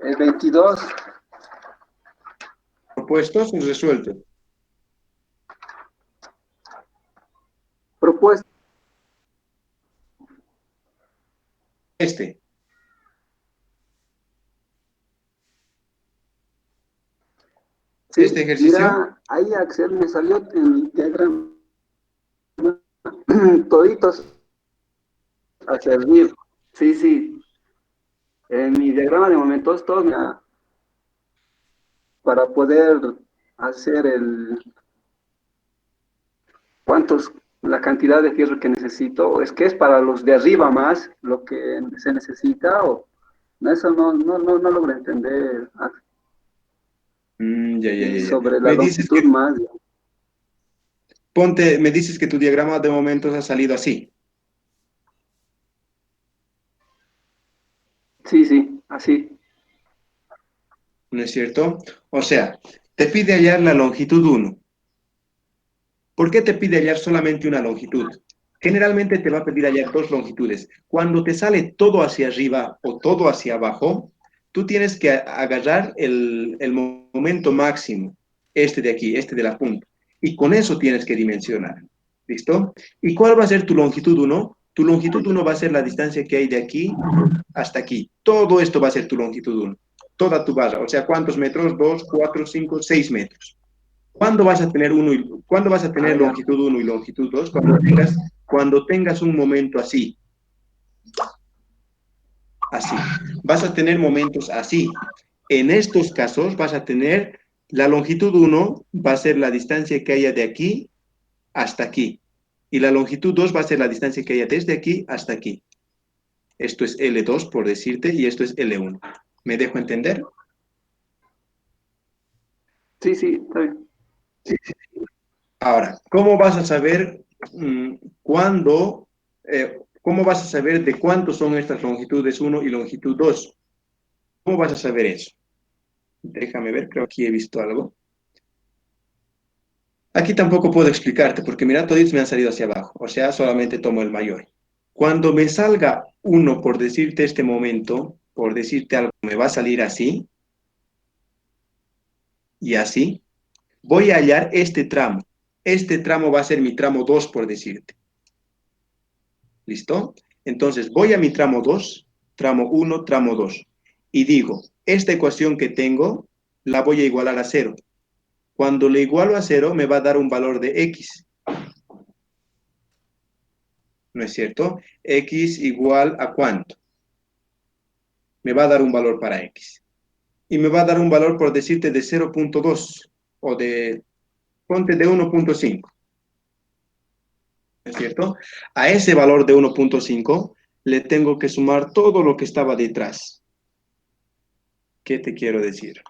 el 22, Propuestos y resueltos. propuesta, Este. Este sí, ejercicio. mira, ahí Axel me salió en mi diagrama toditos a servir, sí, sí, en mi diagrama de momentos todos para poder hacer cuántos, la cantidad de fierro que necesito, o es que es para los de arriba más lo que se necesita, o no, eso no logro entender. Y Ya. sobre la Me dices longitud que, más, me dices que tu diagrama de momentos ha salido así, sí, sí, así, ¿no es cierto? O sea, te pide hallar la longitud uno. ¿Por qué te pide hallar solamente una longitud? Generalmente te va a pedir hallar dos longitudes. Cuando te sale todo hacia arriba o todo hacia abajo, tú tienes que agarrar el momento máximo. este de aquí, este de la punta. Y con eso tienes que dimensionar. ¿Listo? ¿Y cuál va a ser tu longitud 1? Tu longitud 1 va a ser la distancia que hay de aquí hasta aquí. Todo esto va a ser tu longitud 1. Toda tu barra. O sea, ¿cuántos metros? 2, 4, 5, 6 metros. ¿Cuándo vas a tener, ¿cuándo vas a tener longitud 1 y longitud 2? Cuando tengas un momento así. Así. Vas a tener momentos así. En estos casos vas a tener la longitud 1 va a ser la distancia que haya de aquí hasta aquí. Y la longitud 2 va a ser la distancia que haya desde aquí hasta aquí. Esto es L2 por decirte y esto es L1. ¿Me dejo entender? Sí, sí, está bien. Ahora, ¿cómo vas a saber cuándo, cómo vas a saber de cuántos son estas longitudes 1 y longitud 2? ¿Cómo vas a saber eso? Déjame ver, creo que aquí he visto algo. Aquí tampoco puedo explicarte, porque mira, todos me han salido hacia abajo, o sea, solamente tomo el mayor. Cuando me salga uno, por decirte este momento, por decirte algo, me va a salir así, y así, voy a hallar este tramo. Este tramo va a ser mi tramo 2, por decirte. ¿Listo? Entonces, voy a mi tramo 2, tramo 1, tramo 2, y digo, esta ecuación que tengo, la voy a igualar a 0. Cuando le igualo a 0, me va a dar un valor de x. ¿No es cierto? X igual a ¿cuánto? Me va a dar un valor para x. Y me va a dar un valor, por decirte, de 0.2 o de, ponte de 1.5. ¿No es cierto? A ese valor de 1.5 le tengo que sumar todo lo que estaba detrás. ¿Qué te quiero decir?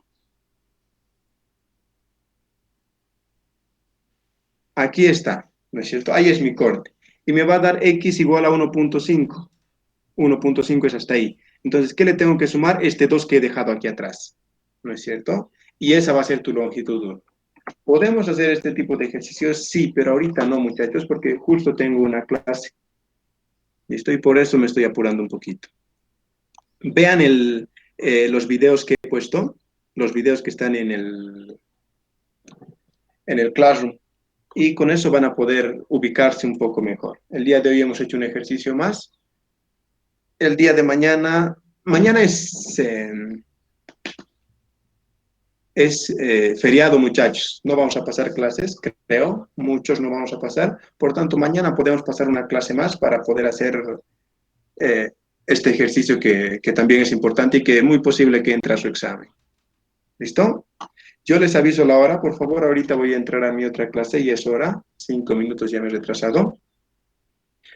Aquí está, ¿no es cierto? Ahí es mi corte. Y me va a dar x igual a 1.5. 1.5 es hasta ahí. Entonces, ¿qué le tengo que sumar? Este 2 que he dejado aquí atrás. ¿No es cierto? Y esa va a ser tu longitud 1. ¿Podemos hacer este tipo de ejercicios? Sí, pero ahorita no, muchachos, porque justo tengo una clase. Y por eso me estoy apurando un poquito. Vean los videos que he puesto, los videos que están en el Classroom. Y con eso van a poder ubicarse un poco mejor. El día de hoy hemos hecho un ejercicio más. El día de mañana es feriado, muchachos. No vamos a pasar clases, creo. Muchos no vamos a pasar. Por tanto, mañana podemos pasar una clase más para poder hacer este ejercicio que también es importante y que es muy posible que entre a su examen. ¿Listo? Yo les aviso la hora, por favor. Ahorita voy a entrar a mi otra clase y es hora. 5 minutos ya me he retrasado.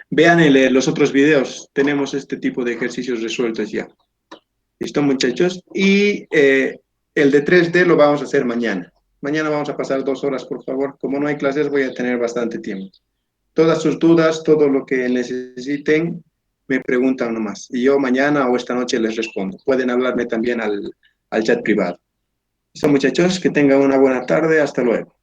Vean los otros videos. Tenemos este tipo de ejercicios resueltos ya. ¿Listo, muchachos? Y el de 3D lo vamos a hacer mañana. Mañana vamos a pasar 2 horas, por favor. Como no hay clases, voy a tener bastante tiempo. Todas sus dudas, todo lo que necesiten, me preguntan nomás. Y yo mañana o esta noche les respondo. Pueden hablarme también al chat privado. ¿Listo, muchachos? Que tengan una buena tarde. Hasta luego.